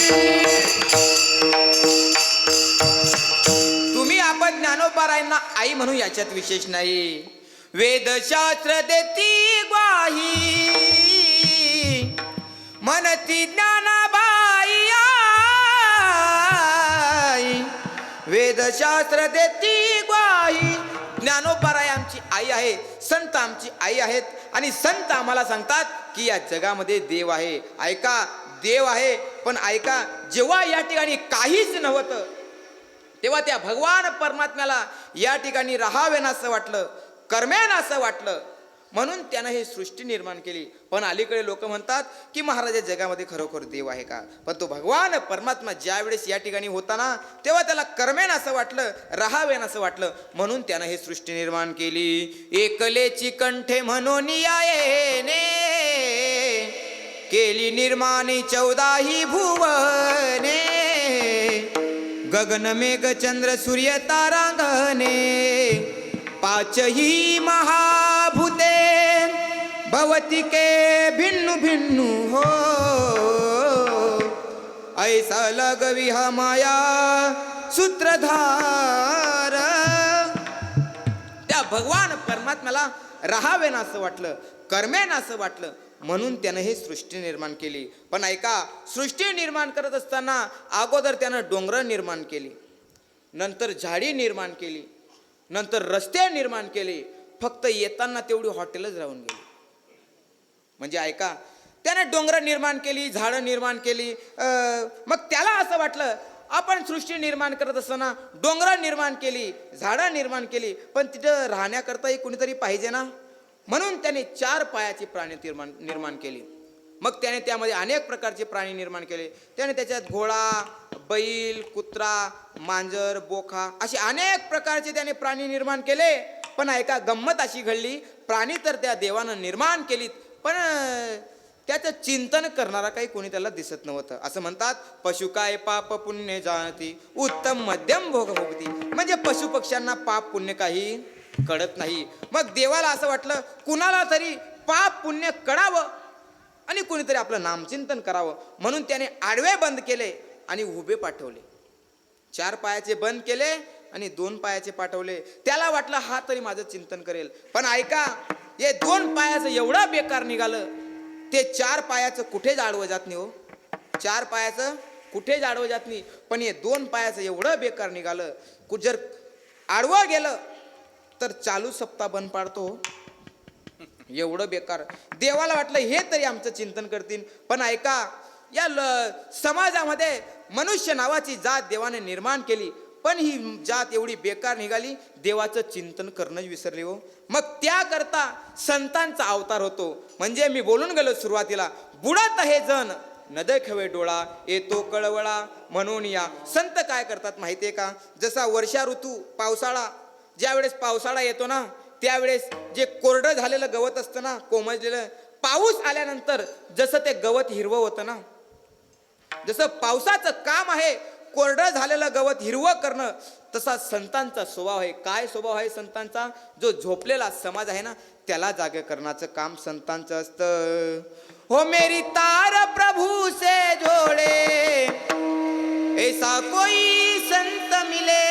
तुम्ही आपण ज्ञानोबारायांना आई म्हणू याच्यात विशेष नाही. वेदशास्त्र देती ग्वाही, म्हणती ज्ञानाबाई आई. वेदशास्त्र देती ग्वाही. ज्ञानोबाराय आमची आई आहे, संत आमची आई आहेत. आणि संत आम्हाला सांगतात की या जगामध्ये देव आहे. ऐका, देव आहे, पण ऐका, जेव्हा या ठिकाणी काहीच नव्हतं तेव्हा त्या भगवान परमात्म्याला या ठिकाणी राहावेन असं वाटलं, कर्मेन असं वाटलं, म्हणून त्यानं हे सृष्टी निर्माण केली. पण अलीकडे लोक म्हणतात की महाराज या जगामध्ये खरोखर देव आहे का? पण तो भगवान परमात्मा ज्या वेळेस या ठिकाणी होता ना, तेव्हा त्याला कर्मेन असं वाटलं, राहावेन असं वाटलं, म्हणून त्यानं हे सृष्टी निर्माण केली. एकलेची कंठे म्हणून यायेने केली निर्माणी 14 भुवने. गगन मेघ चंद्र सूर्य तारांगणे 5ही महाभूते भवतिके भिन्नु भिन्नु हो. ऐसा लगवी हा माया सूत्रधार. त्या भगवान परमात्म्याला राहावे ना असं वाटलं, कर्मेन असं वाटलं, म्हणून त्यानं हे सृष्टी निर्माण केली. पण ऐका, सृष्टी निर्माण करत असताना अगोदर त्यानं डोंगरं निर्माण केली, नंतर झाडी निर्माण केली, नंतर रस्ते निर्माण केले. फक्त येताना तेवढी हॉटेलच राहून गेली. म्हणजे ऐका, त्याने डोंगर निर्माण केली, झाडं निर्माण केली. मग त्याला असं वाटलं आपण सृष्टी निर्माण करत असताना डोंगर निर्माण केली, झाडं निर्माण केली, पण तिथं राहण्याकरताही कुणीतरी पाहिजे ना. म्हणून त्याने 4 पायाची प्राणी निर्माण केली. मग त्याने त्यामध्ये अनेक प्रकारचे प्राणी निर्माण केले. त्याने त्याच्यात घोडा, बैल, कुत्रा, मांजर, बोखा असे अनेक प्रकारचे त्याने प्राणी निर्माण केले. पण ऐका, गंमत अशी घडली, प्राणी तर त्या देवानं निर्माण केलीत, पण त्याचं चिंतन करणारा काही कोणी त्याला दिसत नव्हतं. असं म्हणतात, पशु काय पाप पुण्य जाणती, उत्तम मध्यम भोग भोगती. म्हणजे पशु पक्ष्यांना पाप पुण्य काही कळत नाही. मग देवाला असं वाटलं कुणाला तरी पाप पुण्य कळावं आणि कोणीतरी आपलं नामचिंतन करावं. म्हणून त्याने आडवे बंद केले आणि उभे पाठवले. 4 पायाचे बंद केले आणि 2 पायाचे पाठवले. त्याला वाटलं हा तरी माझं चिंतन करेल. पण ऐका, हे 2 पायाचं एवढं बेकार निघालं, ते 4 पायाचं कुठेच आडवं जात नाही हो. 4 पायाचं कुठेच आडवं जात नाही. पण हे 2 पायाचं एवढं बेकार निघालं, जर आडवं गेलं तर चालू सप्ताह बंद पाडतो. एवढं बेकार. देवाला वाटलं हे तरी आमचं चिंतन करतील. पण ऐका, या समाजामध्ये मनुष्य नावाची जात देवाने निर्माण केली, पण ही जात एवढी बेकार निघाली, देवाचं चिंतन करणंच विसरले हो. मग त्याकरता संतांचा अवतार होतो. म्हणजे मी बोलून गेलो सुरुवातीला, बुडत आहे जण नद खवे डोळा, येतो कळवळा म्हणून या. संत काय करतात माहितीये का, जसा वर्षा ऋतू, पावसाळा, ज्या वेळेस पावसाळा येतो ना, त्यावेळेस जे कोरडं झालेलं गवत असतं ना, कोमजलेलं, पाऊस आल्यानंतर जसं ते गवत हिरवं होतं ना, जसं पावसाचं काम आहे कोरडं झालेलं गवत हिरवं करणं, तसा संतांचा स्वभाव आहे. काय स्वभाव आहे संतांचा? जो झोपलेला समाज आहे ना, त्याला जागे करण्याचं काम संतांचं असतं. हो मेरी तार प्रभु से जोड़े, ऐसा कोई संत मिले,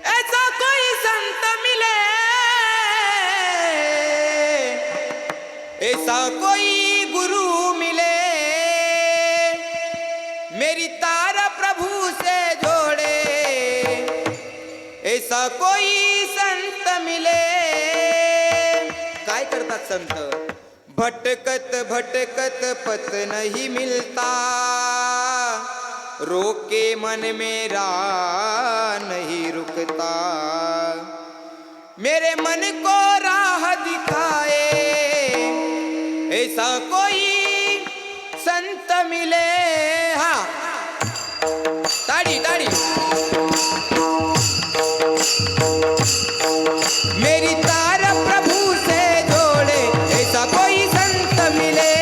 ऐसा कोई संत मिले, ऐसा कोई गुरु मिले, मेरी तार प्रभु से जोड़े, ऐसा कोई संत मिले. काय करतात संत? भटकत भटकत पत नहीं मिलता, रोके मन मेरा नहीं रुकता, मेरे मन को राह दिखाए, ऐसा कोई संत मिले. हा, ताड़ी ताड़ी. मेरी तार प्रभु से जोड़े, ऐसा कोई संत मिले,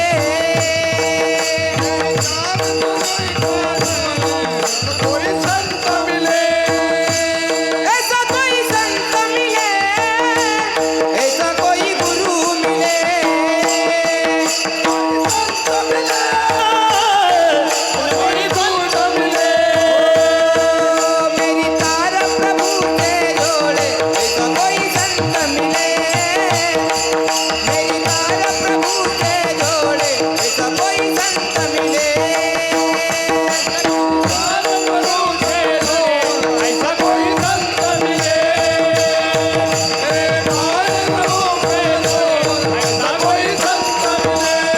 कोई संत मिले, ऐसा कोई संत मिले, ऐसा कोई गुरु मिले, संत मिले, कोई दूत मिले, मेरी तार प्रभु से जोड़े, ऐसा कोई संत मिले, मेरी तार प्रभु से जोड़े, ऐसा कोई संत मिले. ऐसा कोई संत मिले, ऐसा कोई संत मिले.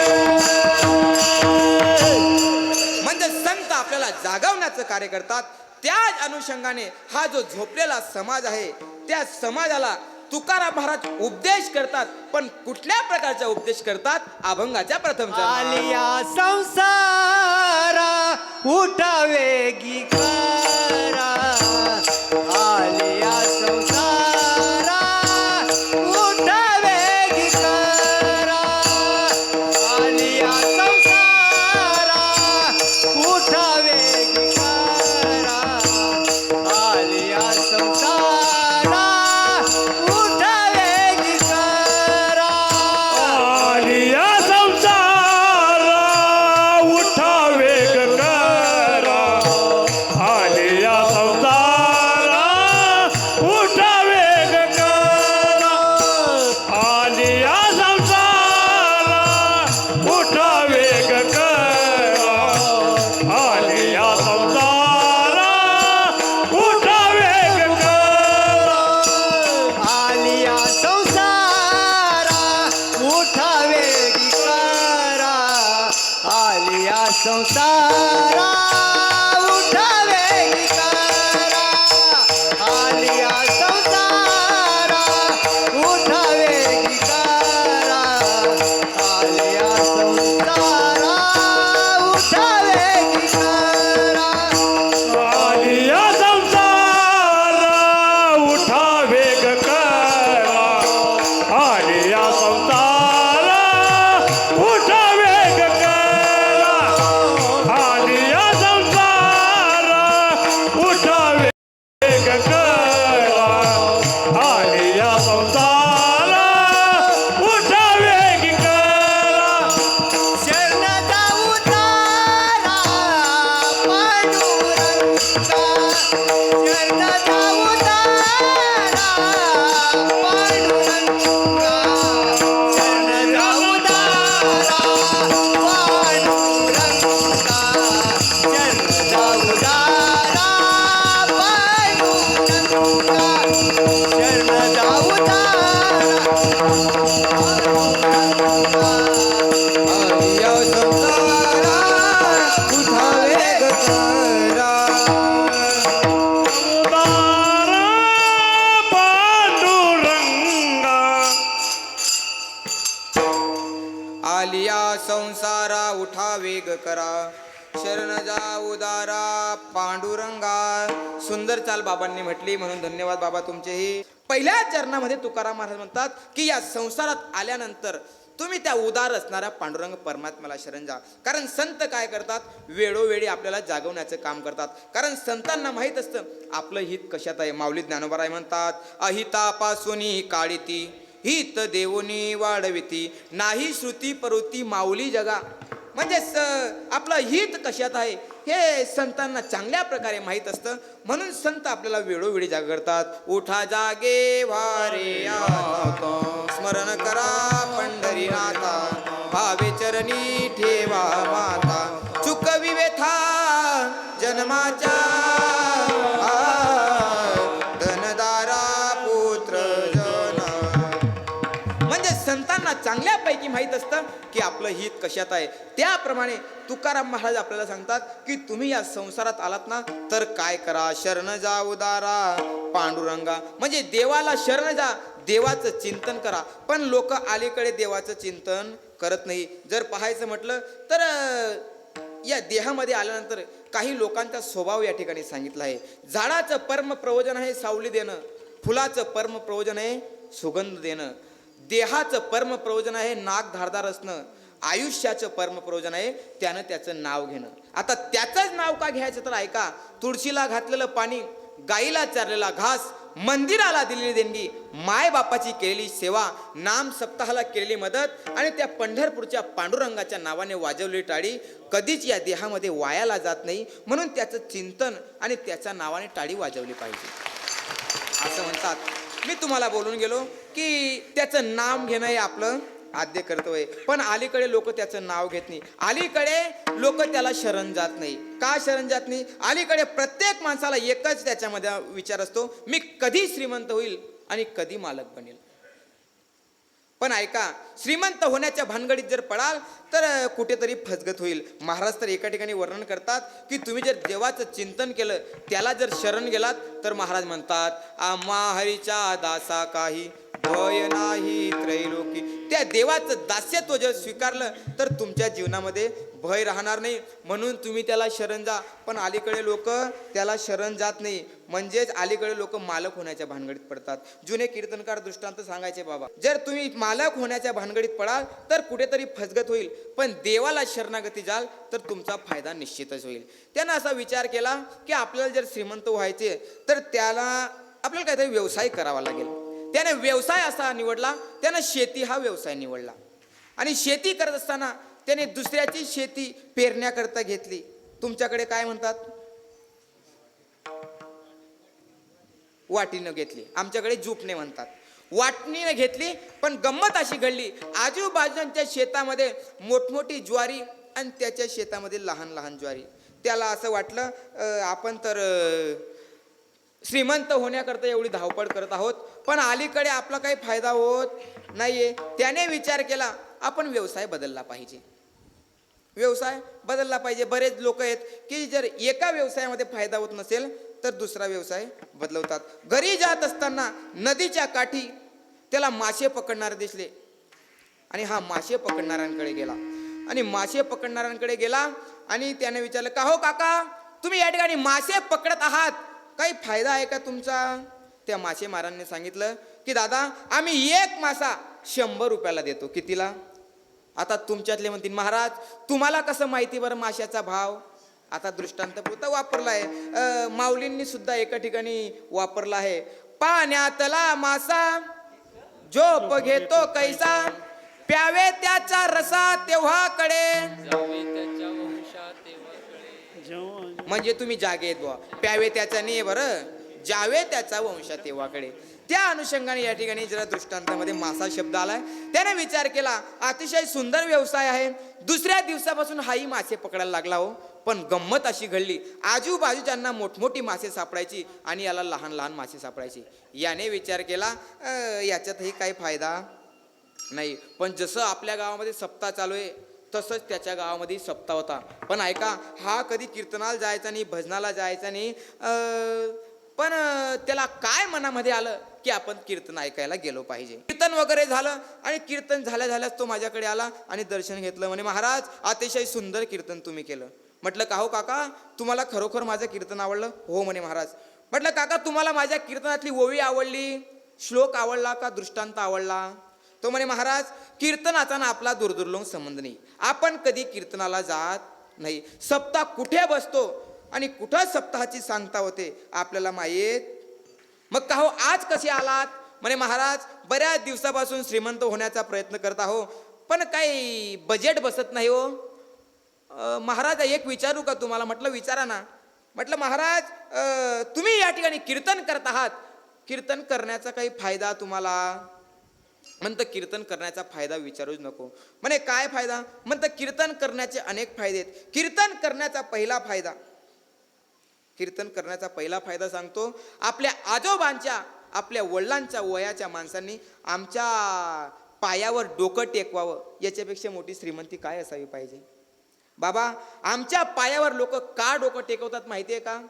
म्हणजे संत आपल्याला जागवण्याचं कार्य करतात. त्याच अनुषंगाने हा जो झोपलेला समाज आहे, त्या समाजाला तुकाराम महाराज उपदेश करतात. पण कुठल्या प्रकारचा उपदेश करतात? अभंगाच्या प्रथम चरणात. आलिया संसारा उठावे गिकारा, आलिया संसारा उठावे गिकारा, आलिया संसारा उठावे गिकारा, आलिया संसारा उठावे गिकारा. आलिया संसार उठावे गकारा, संसारा उठावे गिकारा आलिया संसारा उठावे गिकारा आलिया संसारा उठावे गिकारा आलिया संसार उठावे गकारा आलिया संसार उठावे गकारा आलिया संसार उठावे गकारा आलिया संसार उठावे गकारा शरण जाऊ तारा पांडुरंगा शरण जाऊ तारा पांडुरंगा शरण जाऊ तारा पांडुरंगा शरण जाऊ तारा पांडुरंगा शरण जाऊ आलिया संसारा उठावे गकारा उदारा पांडुरंगा आलिया संसारा उठावे करा शरण जा उदारा पांडुरंगा. सुंदर चाल बाबांनी म्हटली, म्हणून धन्यवाद बाबा तुमचेही. पहिल्या चरणामध्ये तुकाराम महाराज म्हणतात की या संसारात आल्यानंतर तुम्ही त्या उदार असणाऱ्या पांडुरंग परमात्म्याला शरण जा. कारण संत काय करतात, वेळोवेळी आपल्याला जागवण्याचं काम करतात. कारण संतांना माहीत असतं आपलं हित कशात आहे. माऊली ज्ञानोबाराय म्हणतात, अहितापासून काढिती हित देवोनी वाढविती नाही श्रुती परुती माऊली जगा. म्हणजे आपलं हित कशात आहे हे संतांना चांगल्या प्रकारे माहीत असतं. म्हणून संत आपल्याला वेळोवेळी जाग करतात. उठा जागे वारे आता, स्मरण करा पंढरीनाथा, भावे चरणी ठेवा माता, चुकवी व्यथा जन्माच्या धनदारा पुत्र जन. म्हणजे संतांना चांगल्यापैकी माहीत असतं की आपलं हित कशात आहे. त्याप्रमाणे तुकाराम महाराज आपल्याला सांगतात की तुम्ही या संसारात आलात ना तर काय करा, शरण जा उदारा पांडुरंगा. म्हणजे देवाला शरण जा, देवाचं चिंतन करा. पण लोक अलीकडे देवाचं चिंतन करत नाही. जर पाहायचं म्हटलं तर या देहामध्ये आल्यानंतर काही लोकांचा स्वभाव या ठिकाणी सांगितला आहे. झाडाचं परम प्रयोजन आहे सावली देणं, फुलाचं परम प्रयोजन आहे सुगंध देणं, देहाचं परम प्रयोजन आहे नाक धारदार असणं, आयुष्याचं परम प्रयोजन आहे त्यानं त्याचं नाव घेणं. आता त्याचंच नाव का घ्यायचं तर ऐका, तुळशीला घातलेलं पाणी, गाईला चारलेला घास, मंदिराला दिलेली देणगी, माय बापाची केलेली सेवा, नाम सप्ताहाला केलेली मदत आणि त्या पंढरपूरच्या पांडुरंगाच्या नावाने वाजवलेली टाळी कधीच या देहामध्ये वायाला जात नाही. म्हणून त्याचं चिंतन आणि त्याच्या नावाने टाळी वाजवली पाहिजे असं म्हणतात. मी तुम्हाला बोलून गेलो की त्याचं नाम घेणं हे आपलं आद्य कर्तव्य आहे. पण अलीकडे लोक त्याचं नाव घेत नाही. अलीकडे लोक त्याला शरण जात नाही. का शरण जात नाही? अलीकडे प्रत्येक माणसाला एकच त्याच्यामध्ये विचार असतो, मी कधी श्रीमंत होईल आणि कधी मालक बनेल. पण ऐका, श्रीमंत होण्याच्या भानगडीत जर पडाल तर कुठेतरी फसगत होईल. महाराज तर एका ठिकाणी वर्णन करतात की तुम्ही जर देवाचं चिंतन केलं, त्याला जर शरण गेलात तर महाराज म्हणतात, आम्हा हरीच्या दासा काही भय नाही त्रैलोकी. त्या देवाचं दास्यत्व जर स्वीकारलं तर तुमच्या जीवनामध्ये भय राहणार नाही. म्हणून तुम्ही त्याला शरण जा. पण अलीकडे लोक त्याला शरण जात नाही. म्हणजेच अलीकडे लोक मालक होण्याच्या भानगडीत पडतात. जुने कीर्तनकार दृष्टांत सांगायचे बाबा, जर तुम्ही मालक होण्याच्या भानगडीत पडाल तर कुठेतरी फसगत होईल. पण देवाला शरणागती जाल तर तुमचा फायदा निश्चितच होईल. त्यानं असा विचार केला की आपल्याला जर श्रीमंत व्हायचे तर त्याला आपल्याला काहीतरी व्यवसाय करावा लागेल. त्याने व्यवसाय असा निवडला, त्यानं शेती हा व्यवसाय निवडला. आणि शेती करत असताना त्याने दुसऱ्याची शेती पेरण्याकरता घेतली. तुमच्याकडे काय म्हणतात? वाटीनं घेतली. आमच्याकडे जुपणे म्हणतात. वाटणीने घेतली. पण गंमत अशी घडली, आजूबाजूच्या शेतामध्ये मोठमोठी ज्वारी आणि त्याच्या शेतामध्ये लहान लहान ज्वारी. त्याला असं वाटलं आपण तर श्रीमंत होण्याकरता एवढी धावपळ करत आहोत, पण अलीकडे आपला काही फायदा होत नाहीये. त्याने विचार केला आपण व्यवसाय बदलला पाहिजे. व्यवसाय बदलला पाहिजे. बरेच लोक आहेत की जर एका व्यवसायामध्ये फायदा होत नसेल तर दुसरा व्यवसाय बदलवतात. घरी जात असताना नदीच्या काठी त्याला मासे पकडणारे दिसले आणि हा मासे पकडणाऱ्यांकडे गेला आणि मासे पकडणाऱ्यांकडे गेला आणि त्याने विचारलं, का हो काका, तुम्ही या ठिकाणी मासे पकडत आहात, काही फायदा आहे का तुमचा? त्या मासेमारांनी सांगितलं की दादा, आम्ही एक मासा 100 रुपयाला देतो. कितीला? आता तुमच्यातले म्हणतील, महाराज तुम्हाला कसं माहिती बरं माशाचा भाव? आता दृष्टांत पुरता वापरला आहे, माऊलींनी सुद्धा एका ठिकाणी वापरला आहे. पाण्यातला मासा झोप घेतो कैसा, प्यावे त्याचा रसा तेव्हा कळे. म्हणजे तुम्ही जागे आहेत बुवा, प्यावे त्याचा नाही बरं, जावे त्याचा वंशा तेव्हाकडे. त्या अनुषंगाने या ठिकाणी जरा दृष्टांतामध्ये मासा शब्द आलाय. त्याने विचार केला, अतिशय सुंदर व्यवसाय आहे. दुसऱ्या दिवसापासून हाही मासे पकडायला लागला हो. पण गंमत अशी घडली, आजूबाजूच्यांना मोठमोठी मासे सापडायची आणि याला लहान लहान मासे सापडायची. याने विचार केला, याच्यातही काही फायदा नाही. पण जसं आपल्या गावामध्ये सप्ताह चालू आहे तसंच त्याच्या गावामध्ये सप्ताह होता. पण ऐका, हा कधी कीर्तनाला जायचा नाही, भजनाला जायचा नाही, पण त्याला काय मनामध्ये आलं की आपण कीर्तन ऐकायला गेलो पाहिजे. कीर्तन वगैरे झालं आणि कीर्तन झाल्याच तो माझ्याकडे आला आणि दर्शन घेतलं. म्हणे, महाराज अतिशय सुंदर कीर्तन तुम्ही केलं. म्हटलं, का हो काका, तुम्हाला खरोखर माझं कीर्तन आवडलं? हो म्हणे महाराज. म्हटलं, काका तुम्हाला माझ्या कीर्तनातली ओवी आवडली, श्लोक आवडला का दृष्टांत आवडला? तो म्हणे, महाराज कीर्तनाचा ना आपला दूरदूरलोक संबंध नाही, आपण कधी कीर्तनाला जात नाही. सप्ताह कुठे बसतो आणि कुठं सप्ताहाची सांगता होते आपल्याला माहीत. मग का हो आज कसे आलात? म्हणे, महाराज बऱ्याच दिवसापासून श्रीमंत होण्याचा प्रयत्न करता हो, पण काही बजेट बसत नाही हो. महाराज एक विचारू का तुम्हाला? म्हटलं, विचारा ना. म्हटलं, महाराज तुम्ही या ठिकाणी कीर्तन करत आहात, कीर्तन करण्याचा काही फायदा तुम्हाला? म्हणतं, कीर्तन करण्याचा फायदा विचारूच नको. म्हणे, काय फायदा? म्हणतं, कीर्तन करण्याचे अनेक फायदे आहेत. कीर्तन करण्याचा पहिला फायदा सांगतो. आपल्या आजोबांच्या, आपल्या वडिलांच्या वयाच्या माणसांनी आमच्या पायावर डोकं टेकवावं, याच्यापेक्षा मोठी श्रीमंती काय असावी पाहिजे? बाबा, आमच्या पायावर लोक का डोकं टेकवतात माहिती आहे का?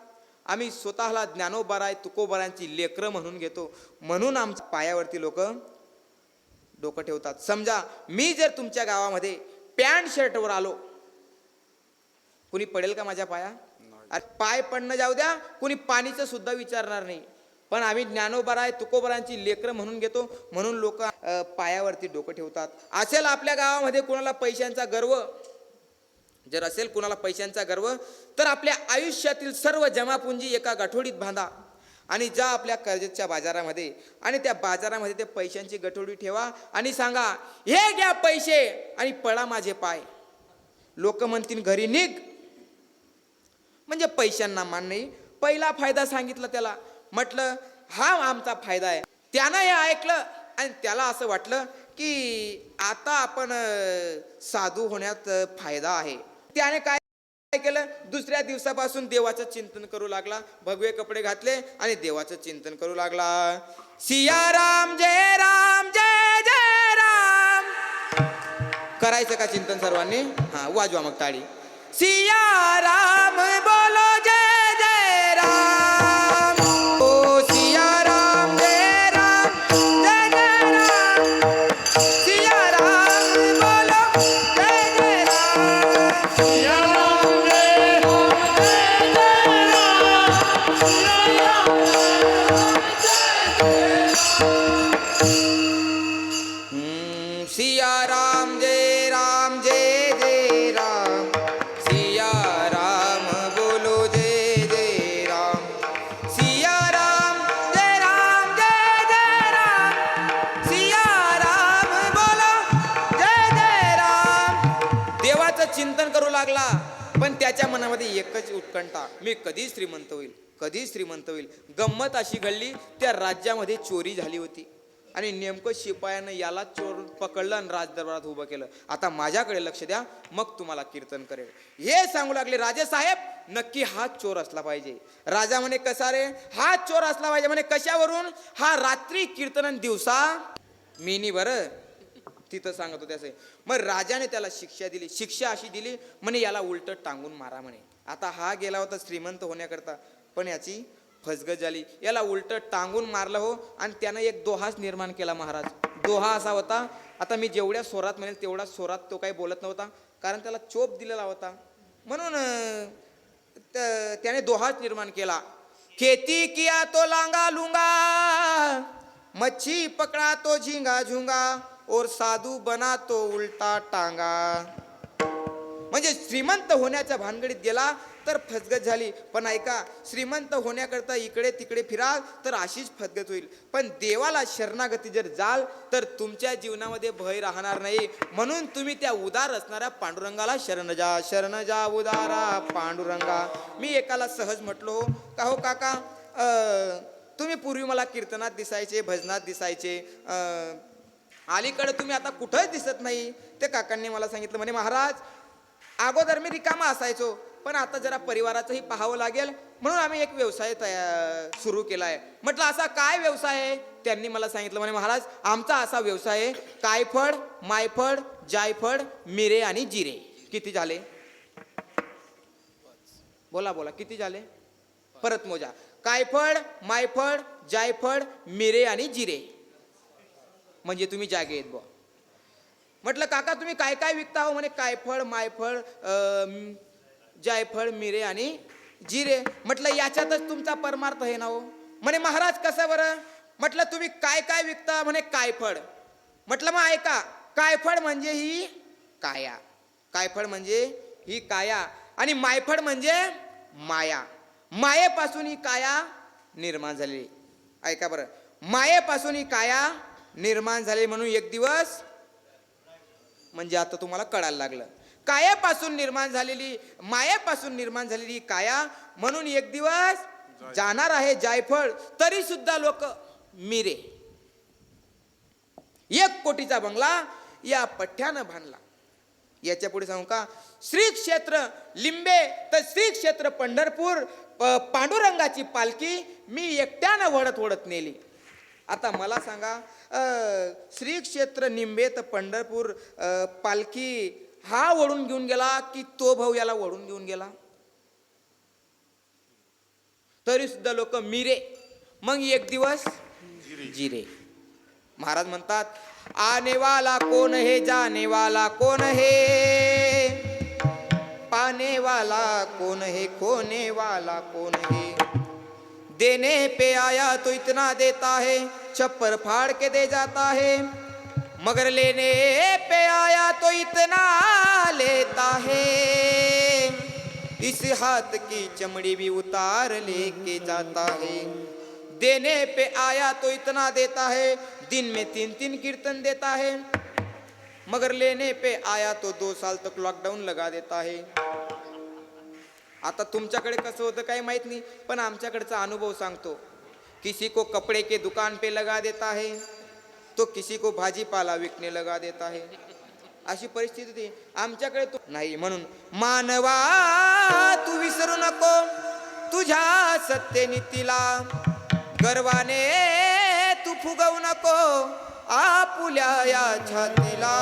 आम्ही स्वतःला ज्ञानोबाराय तुकोबारांची लेकरं म्हणून घेतो, म्हणून आमच्या पायावरती लोक डोकं ठेवतात. समजा मी जर तुमच्या गावामध्ये पॅन्ट शर्टवर आलो, कुणी पडेल का माझ्या पाया? पाय पडणं जाऊ द्या, कुणी पाणीचं सुद्धा विचारणार नाही. पण आम्ही ज्ञानोबाराय तुकोबारांची लेकरं म्हणून घेतो, म्हणून लोक पायावरती डोकं ठेवतात. असेल आपल्या गावामध्ये कुणाला पैशांचा गर्व, जर असेल कुणाला पैशांचा गर्व, तर आपल्या आयुष्यातील सर्व जमापुंजी एका गाठोडीत बांधा आणि जा आपल्या कर्जतच्या बाजारामध्ये आणि त्या बाजारामध्ये ते पैशांची गठोडी ठेवा आणि सांगा, हे घ्या पैसे आणि पळा माझे पाय. लोक म्हणतील, घरी निघ. म्हणजे पैशांना मान नाही. पहिला फायदा सांगितला त्याला. म्हटलं, हा आमचा फायदा आहे. त्यानं हे ऐकलं आणि त्याला असं वाटलं की आता आपण साधू होण्यात फायदा आहे. त्याने काय केलं, दुसऱ्या दिवसापासून देवाचं चिंतन करू लागला. भगवे कपडे घातले आणि देवाचं चिंतन करू लागला. सिया राम जय राम, जय जय राम. करायचं का चिंतन सर्वांनी? हा, वाजवा मग टाळी. सिया राम बोलो, जय जय राम. ओ सिया राम जय राम, जय जय राम. सिया राम बोलो, जय जय राम. सिया राम जय राम, जय जय राम. सिया राम जय राम, जय जय राम. सिया राम बोलो, जय जय राम. सिया राम जय राम, जय जय राम. सिया राम बोलो, जय जय राम. देवाचं चिंतन करू लागला, पण त्याच्या मनामध्ये एकच उत्कंठा, मी कधी श्रीमंत होईल, कधी श्रीमंत होईल. गंमत अशी घडली, त्या राज्यामध्ये चोरी झाली होती आणि नेमकं शिपायानं याला चोर पकडलं आणि राजदरबारात उभं केलं. आता माझ्याकडे लक्ष द्या, मग तुम्हाला कीर्तन करेल. हे सांगू लागले, राजे साहेब नक्की हा चोर असला पाहिजे. राजा म्हणे, कसा रे? हा चोर असला पाहिजे. म्हणे, कशावरून? हा रात्री कीर्तन दिवसा मीनी. बरं, तिथं सांगत होते असे. मग राजाने त्याला शिक्षा दिली. शिक्षा अशी दिली म्हणे याला उलट टांगून मारा म्हणे. आता हा गेला होता श्रीमंत होण्याकरता, पण याची फसगत झाली. याला उलट टांगून मारलं हो. आणि त्यानं एक दोहाच निर्माण केला महाराज. दोहा असा होता, आता मी जेवढ्या स्वरात म्हणेल तेवढ्या स्वरात तो काही बोलत नव्हता, कारण त्याला चोप दिलेला होता. म्हणून त्याने दोहाच निर्माण केला. खेती किया तो लांगा लुंगा, मच्छी पकड़ा तो झिंगा झुंगा, और साधू बना तो उलटा टांगा. म्हणजे श्रीमंत होण्याच्या भानगडीत गेला तर फसगत झाली. पण ऐका, श्रीमंत होण्याकरता इकडे तिकडे फिराल तर अशीच फसगत होईल. पण देवाला शरणागती जर जाल तर तुमच्या जीवनामध्ये भय राहणार नाही. म्हणून तुम्ही त्या उदार असणाऱ्या पांडुरंगाला शरण जा उदारा पांडुरंगा. मी एकाला सहज म्हटलो, का हो काका, तुम्ही पूर्वी मला कीर्तनात दिसायचे, भजनात दिसायचे, अलीकडे तुम्ही आता कुठंच दिसत नाही. ते काकांनी मला सांगितलं म्हणे महाराज, अगोदर मी रिकामा असायचो, पण आता जरा परिवाराचंही पाहावं लागेल, म्हणून आम्ही एक व्यवसाय सुरू केला आहे. म्हटलं असा काय व्यवसाय आहे? त्यांनी मला सांगितलं म्हणे महाराज, आमचा असा व्यवसाय आहे, कायफळ, मायफळ, जायफळ, मिरे आणि जिरे. किती झाले? बोला बोला, किती झाले? परत मोजा. कायफळ, मायफळ, जायफळ, मिरे आणि जिरे. म्हणजे तुम्ही जागे आहेत बुवा. म्हटलं काका तुम्ही काय काय विकता हो? म्हणे कायफळ, मायफळ, जायफळ, मिरे आणि जिरे. म्हटलं याच्यातच तुमचा परमार्थ आहे ना हो? म्हणे महाराज कसं बरं? म्हटलं तुम्ही काय काय विकता? म्हणे कायफळ. म्हटलं मग ऐका, कायफळ म्हणजे ही काया, कायफळ म्हणजे ही काया, आणि मायफळ म्हणजे माया. मायेपासून ही काया निर्माण झालेली. ऐका बरं, मायेपासून ही काया निर्माण झाली. म्हणून एक दिवस, म्हणजे आता तुम्हाला कळायला लागलं, कायापासून निर्माण झालेली, मायापासून निर्माण झालेली काया, म्हणून एक दिवस जाणार आहे जायफळ. तरी सुद्धा लोक मिरे. 1 कोटीचा बंगला या पठ्ठ्यानं बांधला. याच्या पुढे सांगू का? श्री क्षेत्र लिंबे तर श्री क्षेत्र पंढरपूर, पांडुरंगाची पालखी मी एकट्यानं वडत वडत नेली. आता मला सांगा, श्री क्षेत्र निंबे तर पंढरपूर पालखी हा ओढून घेऊन गेला की तो भाऊ याला ओढून घेऊन गेला? तरी सुद्धा लोक मिरे. मग एक दिवस जिरे. महाराज म्हणतात, आने वाला कौन है, जाने वाला कौन है, पाने वाला कौन है, खोने वाला कौन है. देने पे आया तो इतना देता है, छप्पर फाड़ के दे जाता है, मगर लेने पे आया तो इतना लेता है, इस हाथ की चमड़ी भी उतार लेके जाता है. देने पे आया तो इतना देता है, दिन में 3-3 कीर्तन देता है, मगर लेने पे आया तो 2 साल तक लॉकडाउन लगा देता है. आता तुमच्याकडे कसं होतं काही माहित नाही, पण आमच्याकडचा अनुभव सांगतो. किसी को कपड़े के दुकान पे लगा देता है, तो किसी को भाजीपाला विकने लगा देता है. अशी परिस्थिती होती आमच्याकडे. तो नाही. म्हणून मानवा तू विसरू नको तुझ्या सत्यनीतीला, गर्वाने तू फुगवू नको आपुल्या या छातीला.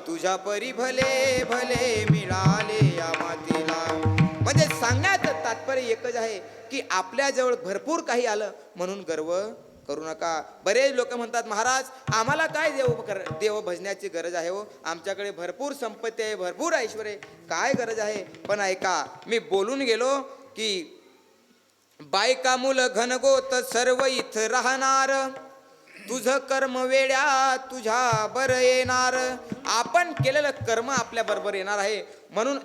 तुझ्या परी भले भले मिळाले या मातीला. म्हणजे सांगण्याचं तात्पर्य एकच आहे की आपल्याजवळ भरपूर काही आलं म्हणून गर्व करू नका. बरेच लोक म्हणतात महाराज आम्हाला काय देव भजण्याची गरज आहे हो, आमच्याकडे भरपूर संपत्ती आहे, भरपूर ऐश्वर आहे, काय गरज आहे. पण ऐका, मी बोलून गेलो की बायका मुलं घनगोत सर्व इथं राहणार, तुझं कर्म वेड्या तुझ्या बरं येणार. आपण केलेलं कर्म आपल्या बरोबर येणार आहे. म्हणून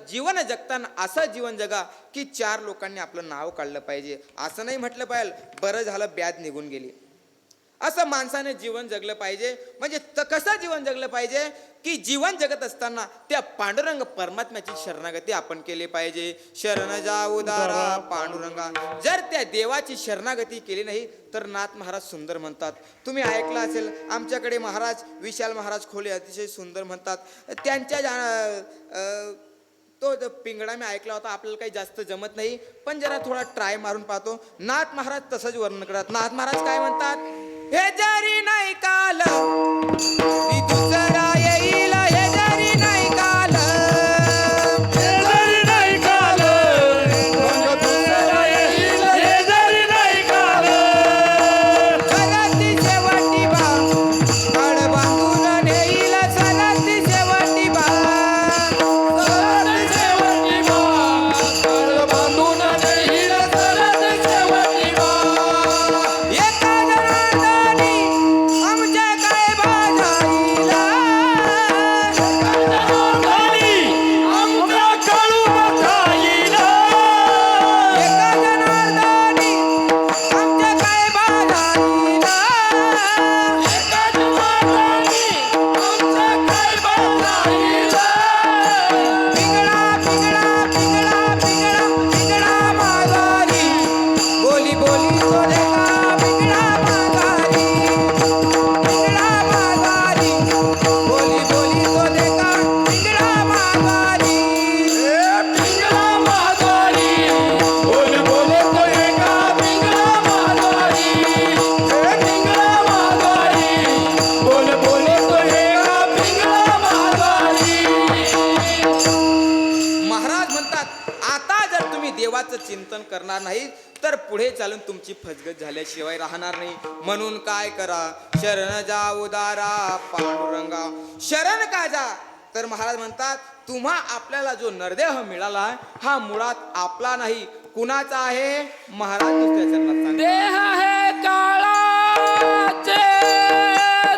जीवन जगताना असं जीवन जगा की 4 लोकांनी आपलं नाव काढलं पाहिजे. असं नाही म्हटलं पाहिजे बरं झालं ब्याद निघून गेली. असं माणसाने जीवन जगलं पाहिजे. म्हणजे कसं जीवन जगलं पाहिजे की जीवन जगत असताना त्या पांडुरंग परमात्म्याची शरणागती आपण केली पाहिजे. शरण जा उदारा पांडुरंगा. जर त्या देवाची शरणागती केली नाही तर नाथ महाराज सुंदर म्हणतात. तुम्ही ऐकलं असेल, आमच्याकडे महाराज विशाल महाराज खोले अतिशय सुंदर म्हणतात. त्यांच्या तो पिंगळा मी ऐकला होता. आपल्याला काही जास्त जमत नाही, पण जरा थोडा ट्राय मारून पाहतो. नाथ महाराज तसंच वर्णन करतात. नाथ महाराज काय म्हणतात? हे जरी नाही काल ती दुसरा येईल हे जरी नाही काल हे जरी नाही काल दुसरा येईल हे जरी नाही काल सगळ्याची शेवटी बा काळ बांधून नेईल सगळ्याची शेवटी बा सरत शेवटी बा काळ बांधून नेईल सरत शेवटी बा एका जनार्दनी आमच्या काय भाजाईला जनार्दनी आमच्या काळू बसाईला एका जनार्दनी आमच्या काय भाजाईला एका जनार्दनी आमच्या काय बसाईला पिंगळा पिंगळा पिंगळा पिंगळा पिंगळा माघारी बोली बोली तो देखा पिंगळा माघारी पिंगळा माघारी बोली बोली तो देखा पिंगळा माघारी पिंगळा माघारी बोल बोले तो एका पिंगळा माघारी पिंगळा माघारी बोल बोले तो एका पिंगळा माघारी महाराज म्हणतात आता जर तुम्ही देवाचं चिंतन करणार नाही तर पुढे चालून तुमची फसगत झाल्याशिवाय राहणार नाही. म्हणून काय करा, शरण जा उदारा पांडुरंगा. शरण का जा, तर महाराज म्हणतात तुम्हा आपल्याला जो नरदेह मिळाला आहे हा मुळात आपला नाही, कुणाचा आहे. महाराज दुसऱ्या चरणात सांगतात. देह है काळाचे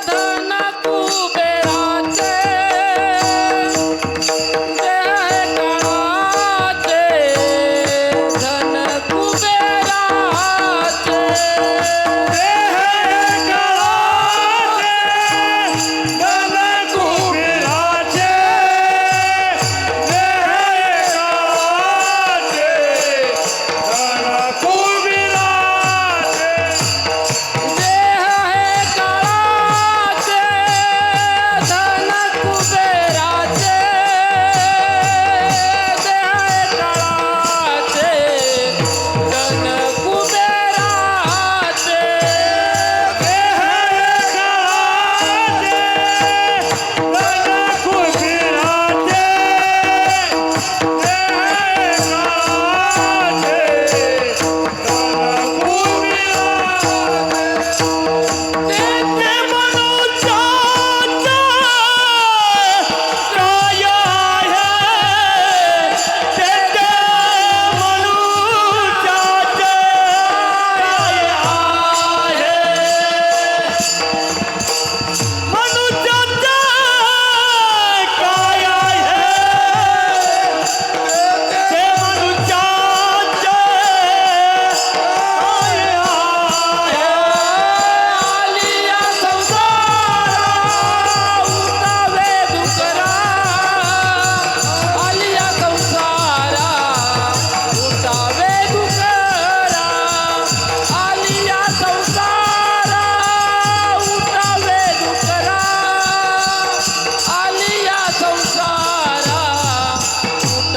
धन कुबेराचे देह है काळाचे धन कुबेराचे देह है काळाचे धन कुबेराचे देह है काळाचे धन कुबेराचे देह है काळाचे धन कुबेराचे देह है काळाचे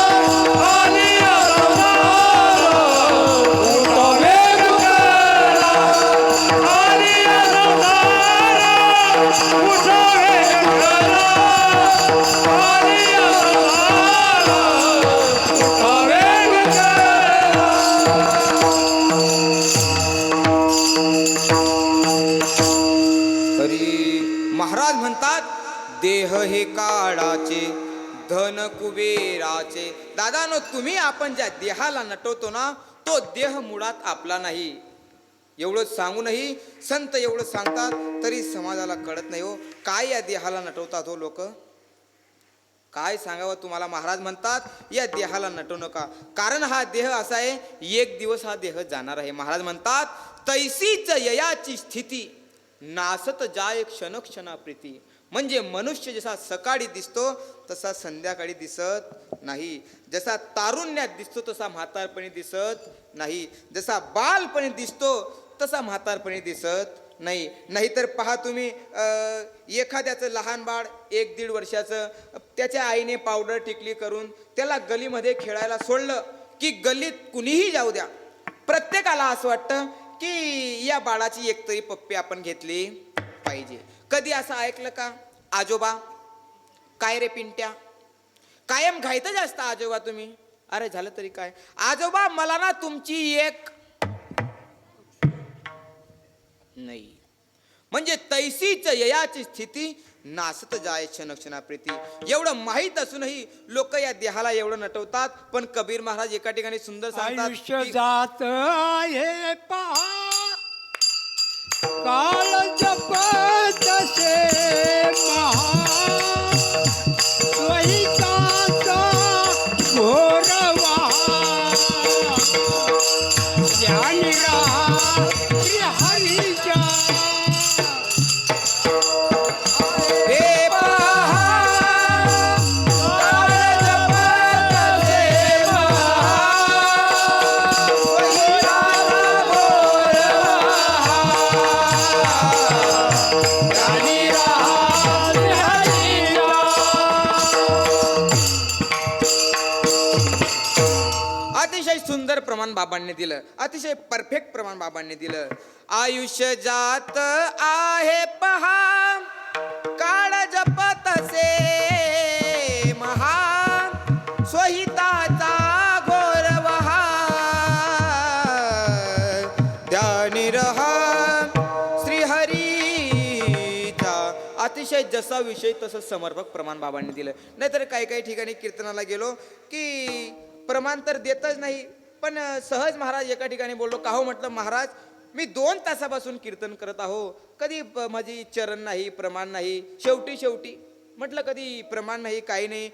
धन कुबेराचे देह है काळाचे महाराज म्हणतात देह हे काळाचे धन कुबेराचे. दादानो, तुम्ही आपण ज्या देहाला नटवतो ना तो देह मुळात आपला नाही. एवढं सांगूनही संत एवढं सांगतात तरी समाजाला कळत नाही हो. काय या देहाला नटवतात हो लोक, काय सांगावं तुम्हाला. महाराज म्हणतात या देहाला नटवू नका, कारण हा देह असा आहे एक दिवस हा देह जाणार आहे. महाराज म्हणतात तैसीच ययाची स्थिती नासत जाय क्षण क्षणा प्रीती. म्हणजे मनुष्य जसा सकाळी दिसतो तसा संध्याकाळी दिसत नाही, जसा तारुण्यात दिसतो तसा म्हातारपणी दिसत नाही, जसा बालपणी दिसतो तसा म्हातारपणी दिसत नाही, नाहीतर पहा तुम्ही एखाद्याचं लहान बाळ 1-1.5 वर्षाचं त्याच्या आईने पावडर टिकली करून त्याला गलीमध्ये खेळायला सोडलं की गल्लीत कुणीही जाऊ द्या, प्रत्येकाला असं वाटतं की या बाळाची एकतरी पप्पी आपण घेतली पाहिजे. कधी असं ऐकलं का, आजोबा काय रे पिंट्या, कायम घाईतच असता आजोबा तुम्ही? अरे झालं तरी काय, आजोबा मला ना तुमची एक नाही. म्हणजे तैसीच ययाची स्थिती नासत जाय क्षणक्षणाप्रीती. एवढं माहीत असूनही लोक या देहाला एवढं नटवतात. पण कबीर महाराज एका ठिकाणी सुंदर सांगतात आयुष्य की जात आहे पहा, काळ जपत से महा, स्वहिताचा घोरवा, ध्यानी राहा श्री हरीच्या. हे पहा, काळ जपत से महा, स्वहिताचा घोरवा, ध्यानी राहा श्री हरीच्या. अतिशय सुंदर प्रमाण बाबांनी दिलं, अतिशय परफेक्ट प्रमाण बाबांनी दिलं. आयुष्य जात आहे पहा, काळ जपत से महा, स्वहिताचा घोर वहा, ध्यानी रहा श्रीहरीचा. अतिशय जसा विषय तसं समर्पक प्रमाण बाबांनी दिलं. नाहीतर काही काही ठिकाणी कीर्तनाला गेलो की प्रमाण तर देतच नाही, पण सहज महाराज एका ठिकाणी बोललो, का हो म्हटलं महाराज मी 2 तासापासून कीर्तन करत आहो, कधी माझी चरण नाही, प्रमाण नाही, शेवटी म्हटलं कधी प्रमाण नाही, काही नाही.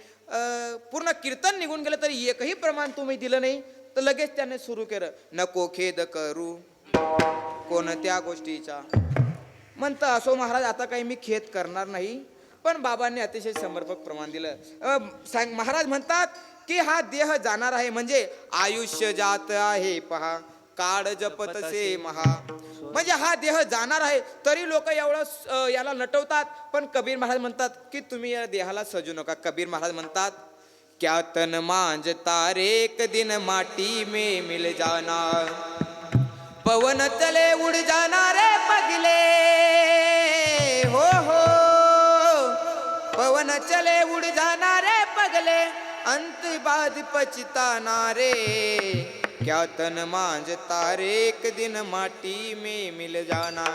पूर्ण कीर्तन निघून गेलं तरी एकही प्रमाण तुम्ही दिलं नाही. तर लगेच त्याने सुरू केलं, नको खेद करू कोणत्या गोष्टीचा. म्हणतं असो महाराज, आता काही मी खेद करणार नाही. पण बाबांनी अतिशय समर्पक प्रमाण दिलं. महाराज म्हणतात की हा देह जाणार आहे, म्हणजे आयुष्य जात आहे पहा, काळ जपतसे महा. म्हणजे हा देह जाणार आहे तरी लोक एवढं याला नटवतात. पण कबीर महाराज म्हणतात की तुम्ही या देहाला सजू नका. कबीर महाराज म्हणतात, क्या तन मांज तारे एक दिन माटी में मिल जाना, पवन चले उड़ जाना रे पगले, हो हो पवन चले उड़ जाना रे पगले, अंत बाद पछताना रे. क्या तन मांज तारे एक दिन माटी में मिल जाना.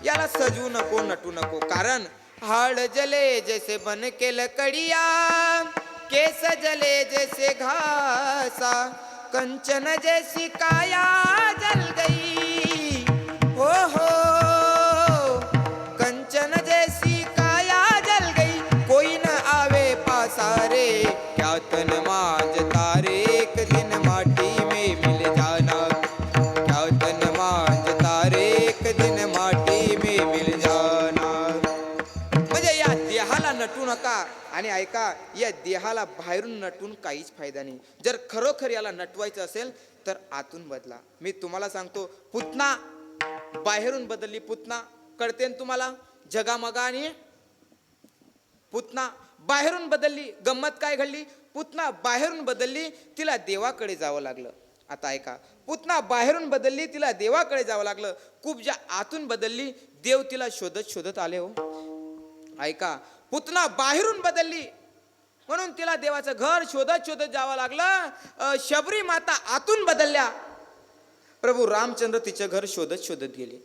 याला सजू नको, नटू नको. कारण हाड जले जैसे बन के लकड़िया, केस जले जैसे घासा, कंचन जैसी काया जल गई, हो हो कंचन जैसी काया जल गई, कोई न आवे पासा रे. क्या तन मांज तारे एक दिन माटी में मिल जाना, क्या तन मांज तारे एक दिन माटी में मिल जाना. म्हणजे या देहाला नटू नका. आणि ऐका, या देहाला बाहेरून नटून काहीच फायदा नाही. जर खरोखर याला नटवायचं असेल तर आतून बदला. मी तुम्हाला सांगतो, पुतना बाहेरून बदलली, पुतना कळते ना तुम्हाला, जगामगा, आणि पुतना बाहेरून बदलली. गंमत काय घडली, पुतना बाहेरून बदलली, तिला देवाकडे जावं लागलं. आता ऐका, पुतना बाहेरून बदलली, तिला देवाकडे जावं लागलं. कुब्जा आतून बदलली, देव तिला शोधत शोधत आले. हो ऐका, पुतना बाहेरून बदलली म्हणून तिला देवाचं घर शोधत शोधत जावं लागलं. शबरी माता आतून बदलल्या, प्रभू रामचंद्र तिचं घर शोधत शोधत गेले.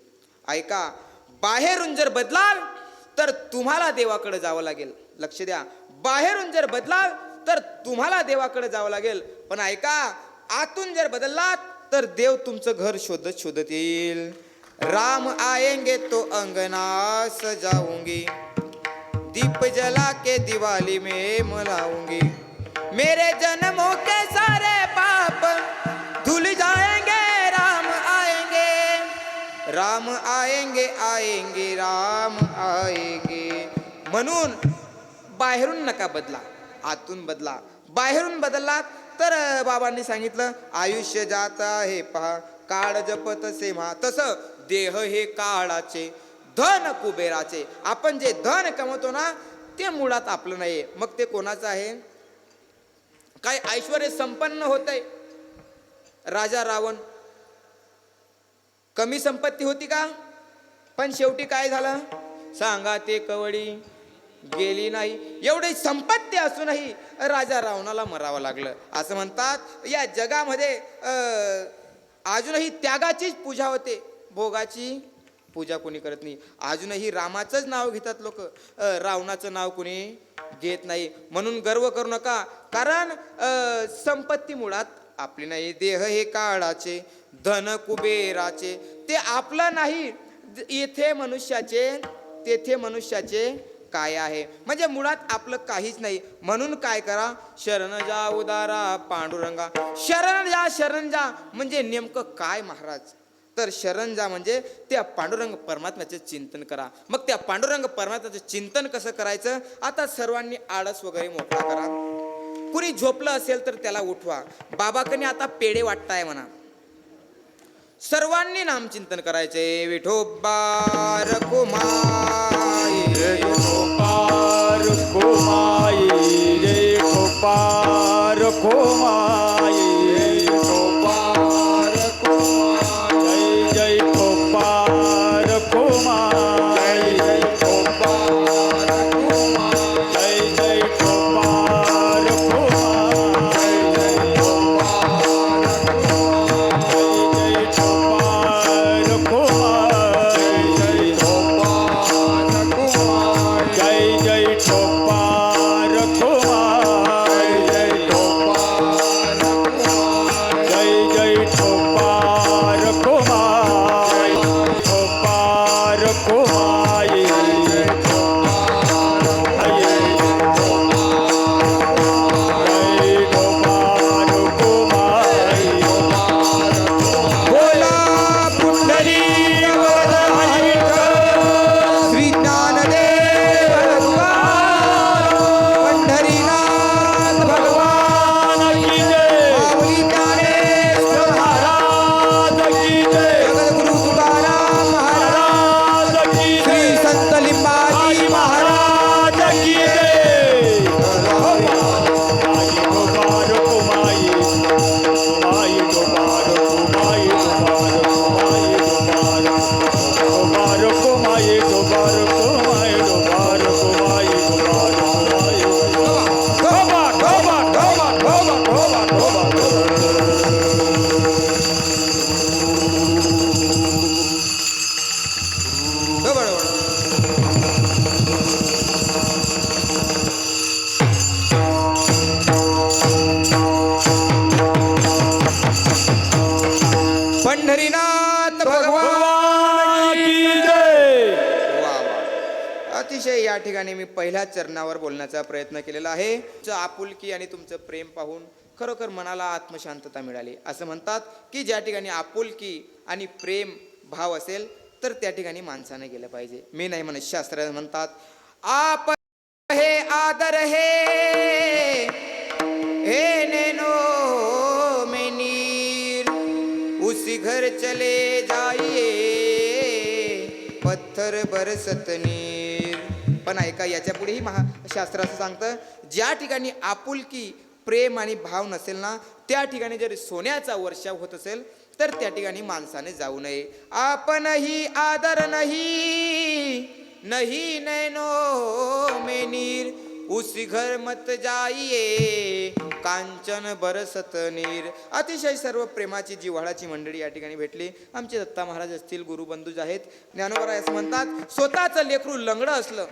ऐका, बाहेरून जर बदलाल तर तुम्हाला देवाकडे जावं लागेल. लक्ष द्या, बाहेरून जर बदलाल तर तुम्हाला देवाकडे जावं लागेल. पण ऐका, आतून जर बदललात तर देव तुमचं घर शोधत शोधत येईल. राम आएंगे तो अंगना सजाऊंगी, दीप जला के दिवाली में मनाऊंगी, मेरे जन्मों के सारे पाप धुल जाएंगे, राम आएंगे, राम आएंगे, आएंगे राम आएंगे. म्हणून बाहेरून नका बदला, आतून बदला. बाहेरून बदललात तर बाबांनी सांगितलं, आयुष्य जात आहे पहा, काळ जपत से महा. तसं देह हे काळाचे, धन कुबेराचे. आपण जे धन कमवतो ना ते मुळात आपलं नाही, मग ते कोणाचं आहे? काय ऐश्वर्य संपन्न होतंय. राजा रावण कमी संपत्ती होती का? पण शेवटी काय झालं सांगा? ते कवडी गेली नाही. एवढी संपत्ती असूनही राजा रावणाला मरावं लागलं. असं म्हणतात या जगामध्ये अजूनही त्यागाचीच पूजा होते, भोगाची पूजा कोणी करत नाही. अजूनही रामाचंच नाव घेतात लोक, रावणाचं नाव कोणी घेत नाही. म्हणून गर्व करू नका, कारण संपत्ती मुळात आपली नाही. देह हे काळाचे, धन कुबेराचे, ते आपलं नाही. येथे मनुष्याचे तेथे मनुष्याचे काय आहे, म्हणजे मुळात आपलं काहीच नाही. म्हणून काय करा? शरण जा उदारा पांडुरंगा. शरण जा म्हणजे नेमकं काय महाराज? तर शरण जा म्हणजे त्या पांडुरंग परमात्म्याचे चिंतन करा. मग त्या पांडुरंग परमात्म्याचं चिंतन कसं करायचं? आता सर्वांनी आळस वगैरे मोकळा करा. कुणी झोपलं असेल तर त्याला उठवा. बाबाकडे आता पेढे वाटताय म्हणा. सर्वांनी नामचिंतन करायचे. विठोबा रखुमाई, गोपार गोमाई जय गोपार गोमाई, गोपार गोमाई जय जय गोपार गोमाई, जय गोपार गोमाई जय जय गोपार गोमाई, जय गोपार पंढरीनाथ भगवान की जय. वा वा. अतिशय या ठिकाणी मी पहिल्या चरणावर बोलण्याचा प्रयत्न केलेला आहे. तुमचं आपुलकी आणि तुमचं प्रेम पाहून खरोखर मनाला आत्मशांतता मिळाली. असं म्हणतात की ज्या ठिकाणी आपुलकी आणि प्रेम भाव असेल तर त्या ठिकाणी माणसाने गेलं पाहिजे. मी नाही म्हणत, शास्त्र म्हणतात आप हे आदर हे नैनो में नीर, उसी घर चले जाइए पत्थर बरसत नीर. पण ऐका, याच्या पुढेही शास्त्र असं सांगतं, ज्या ठिकाणी आपुलकी प्रेम आणि भाव नसेल ना त्या ठिकाणी जर सोन्याचा वर्षाव होत असेल तर त्या ठिकाणी माणसाने जाऊ नये. आपणही आदर नहीं नैनो में नीर, उसी घर मत जाइए कांचन बरसत नीर. अतिशय सर्व प्रेमाची जिव्हाळाची मंडळी या ठिकाणी भेटली. आमचे दत्ता महाराज असतील, गुरुबंधूज आहेत, ज्ञानोबा असं म्हणतात, स्वतःचं लेकरू लंगडं असलं,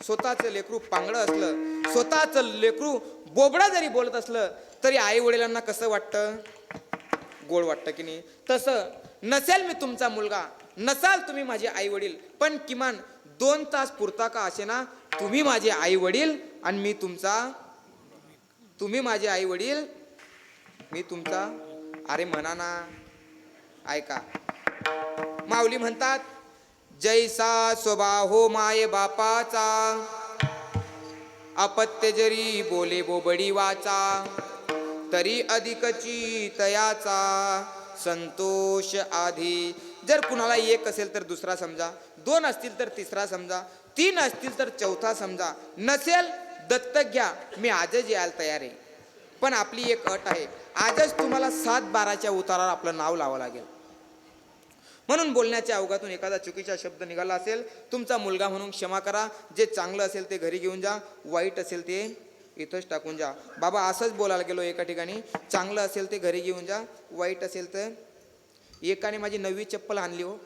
स्वतःचं लेकरू पांगडं असलं, स्वतःचं लेकरू बोबडा जरी बोलत असलं तरी आई वडिलांना कसं वाटतं? गोड वाटतं की नाही? तसं नसेल मी तुमचा मुलगा, नसाल तुम्ही माझे आई वडील, पण किमान 2 तास पुरता का असे ना तुम्ही माझे आई वडील आणि मी तुमचा, तुम्ही माझे आई वडील मी तुमचा. अरे म्हणा ना, ऐका. माऊली म्हणतात, जैसा स्वभाव हो माये बापाचा, अपत्य जरी बोले बोबडी वाचा, तरी अधिकची तयाचा संतोष आधी. जर कुणाला एक असेल तर दुसरा समजा, 2 असतील तर 3रा समजा, 3 असतील तर 4था समजा, नसेल दत्तक घ्या, मी आजच यायला तयार आहे. पण आपली एक अट आहे, आजच तुम्हाला 7-12च्या उतारावर आपलं नाव लावावं लागेल. म्हणून बोलण्याच्या अवघातून एखादा चुकीचा शब्द निघाला असेल, तुमचा मुलगा म्हणून क्षमा करा. जे चांगलं असेल ते घरी घेऊन जा, वाईट असेल ते इथंच टाकून जा. बाबा असंच बोलायला गेलो एका ठिकाणी, चांगलं असेल ते घरी घेऊन जा, वाईट असेल तर. एकाने माझी 9वी चप्पल आणली हो.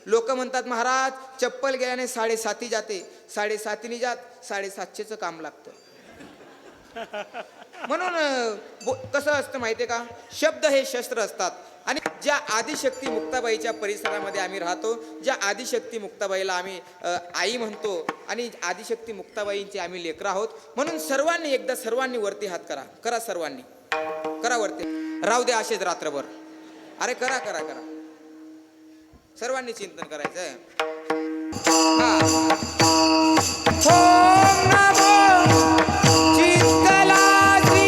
लोक म्हणतात महाराज चप्पल गेल्याने 7.5 जाते, 7.5 जात 7.7चं काम लागतं. म्हणून कसं असतं माहिती आहे का, शब्द हे शस्त्र असतात. आणि ज्या आदिशक्ती मुक्ताबाईच्या परिसरामध्ये आम्ही राहतो, ज्या आदिशक्ती मुक्ताबाईला आम्ही आई म्हणतो आणि आदिशक्ती मुक्ताबाईंचे आम्ही लेकरं आहोत, म्हणून सर्वांनी एकदा सर्वांनी वरती हात करा. करा सर्वांनी, करा वरती. राहू दे असेच रात्रभर. अरे करा करा करा, सर्वांनी चिंतन करायचंय. ओम नमो चित्तलासी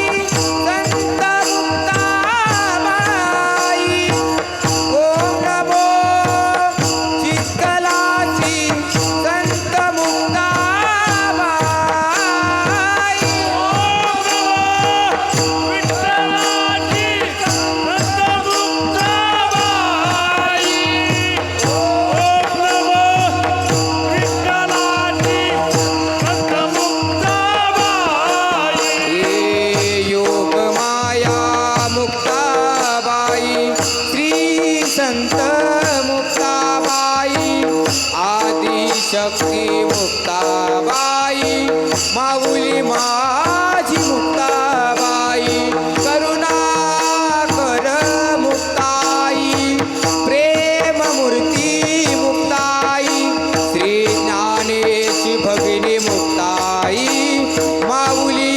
संत मुक्ताबाई. ओम नमो चित्तलासी संत मुक्ताबाई. विठ्ठलाची संत मुक्ताबाई. ओम नमो विठ्ठलाची संत मुक्ताबाई. हे योग माया मुक्ताबाई, श्री संत मुक्ताबाई, आदिशक्ती मुक्ताबाई, माऊली माझी मुक्ताबाई, करुणाकर मुक्ताई, प्रेममूर्ती मुक्ताई, श्री ज्ञानेची भगिनी मुक्ताई, माऊली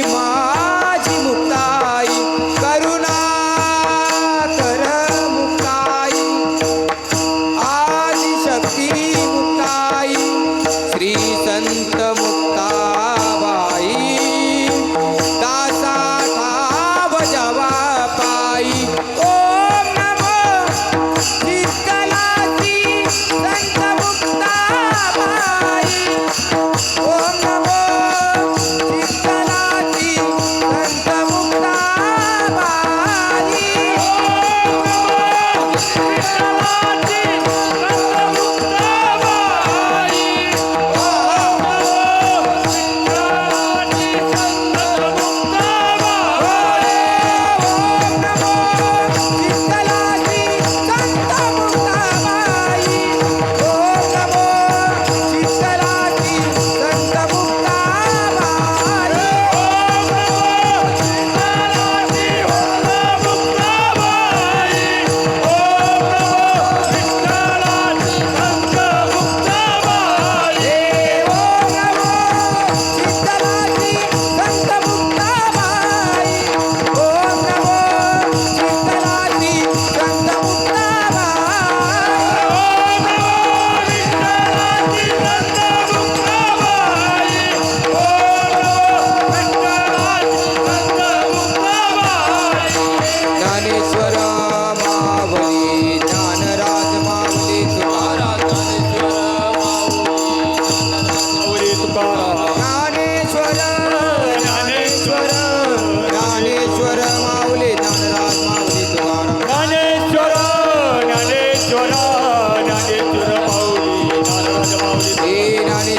माझी मुक्ताई, करुणाकर मुक्ताई, आदिशक्ती मुक्ताई, श्री संत मुक्ताबाई, दासा ठाव जवा पायी. ओम नमो चित्तलासी संत मुक्ताबाई. ओम नमो चित्तलासी संत मुक्ताबाई. विठ्ठलाची संत मुक्ताबाई. हे ज्ञानेश्वर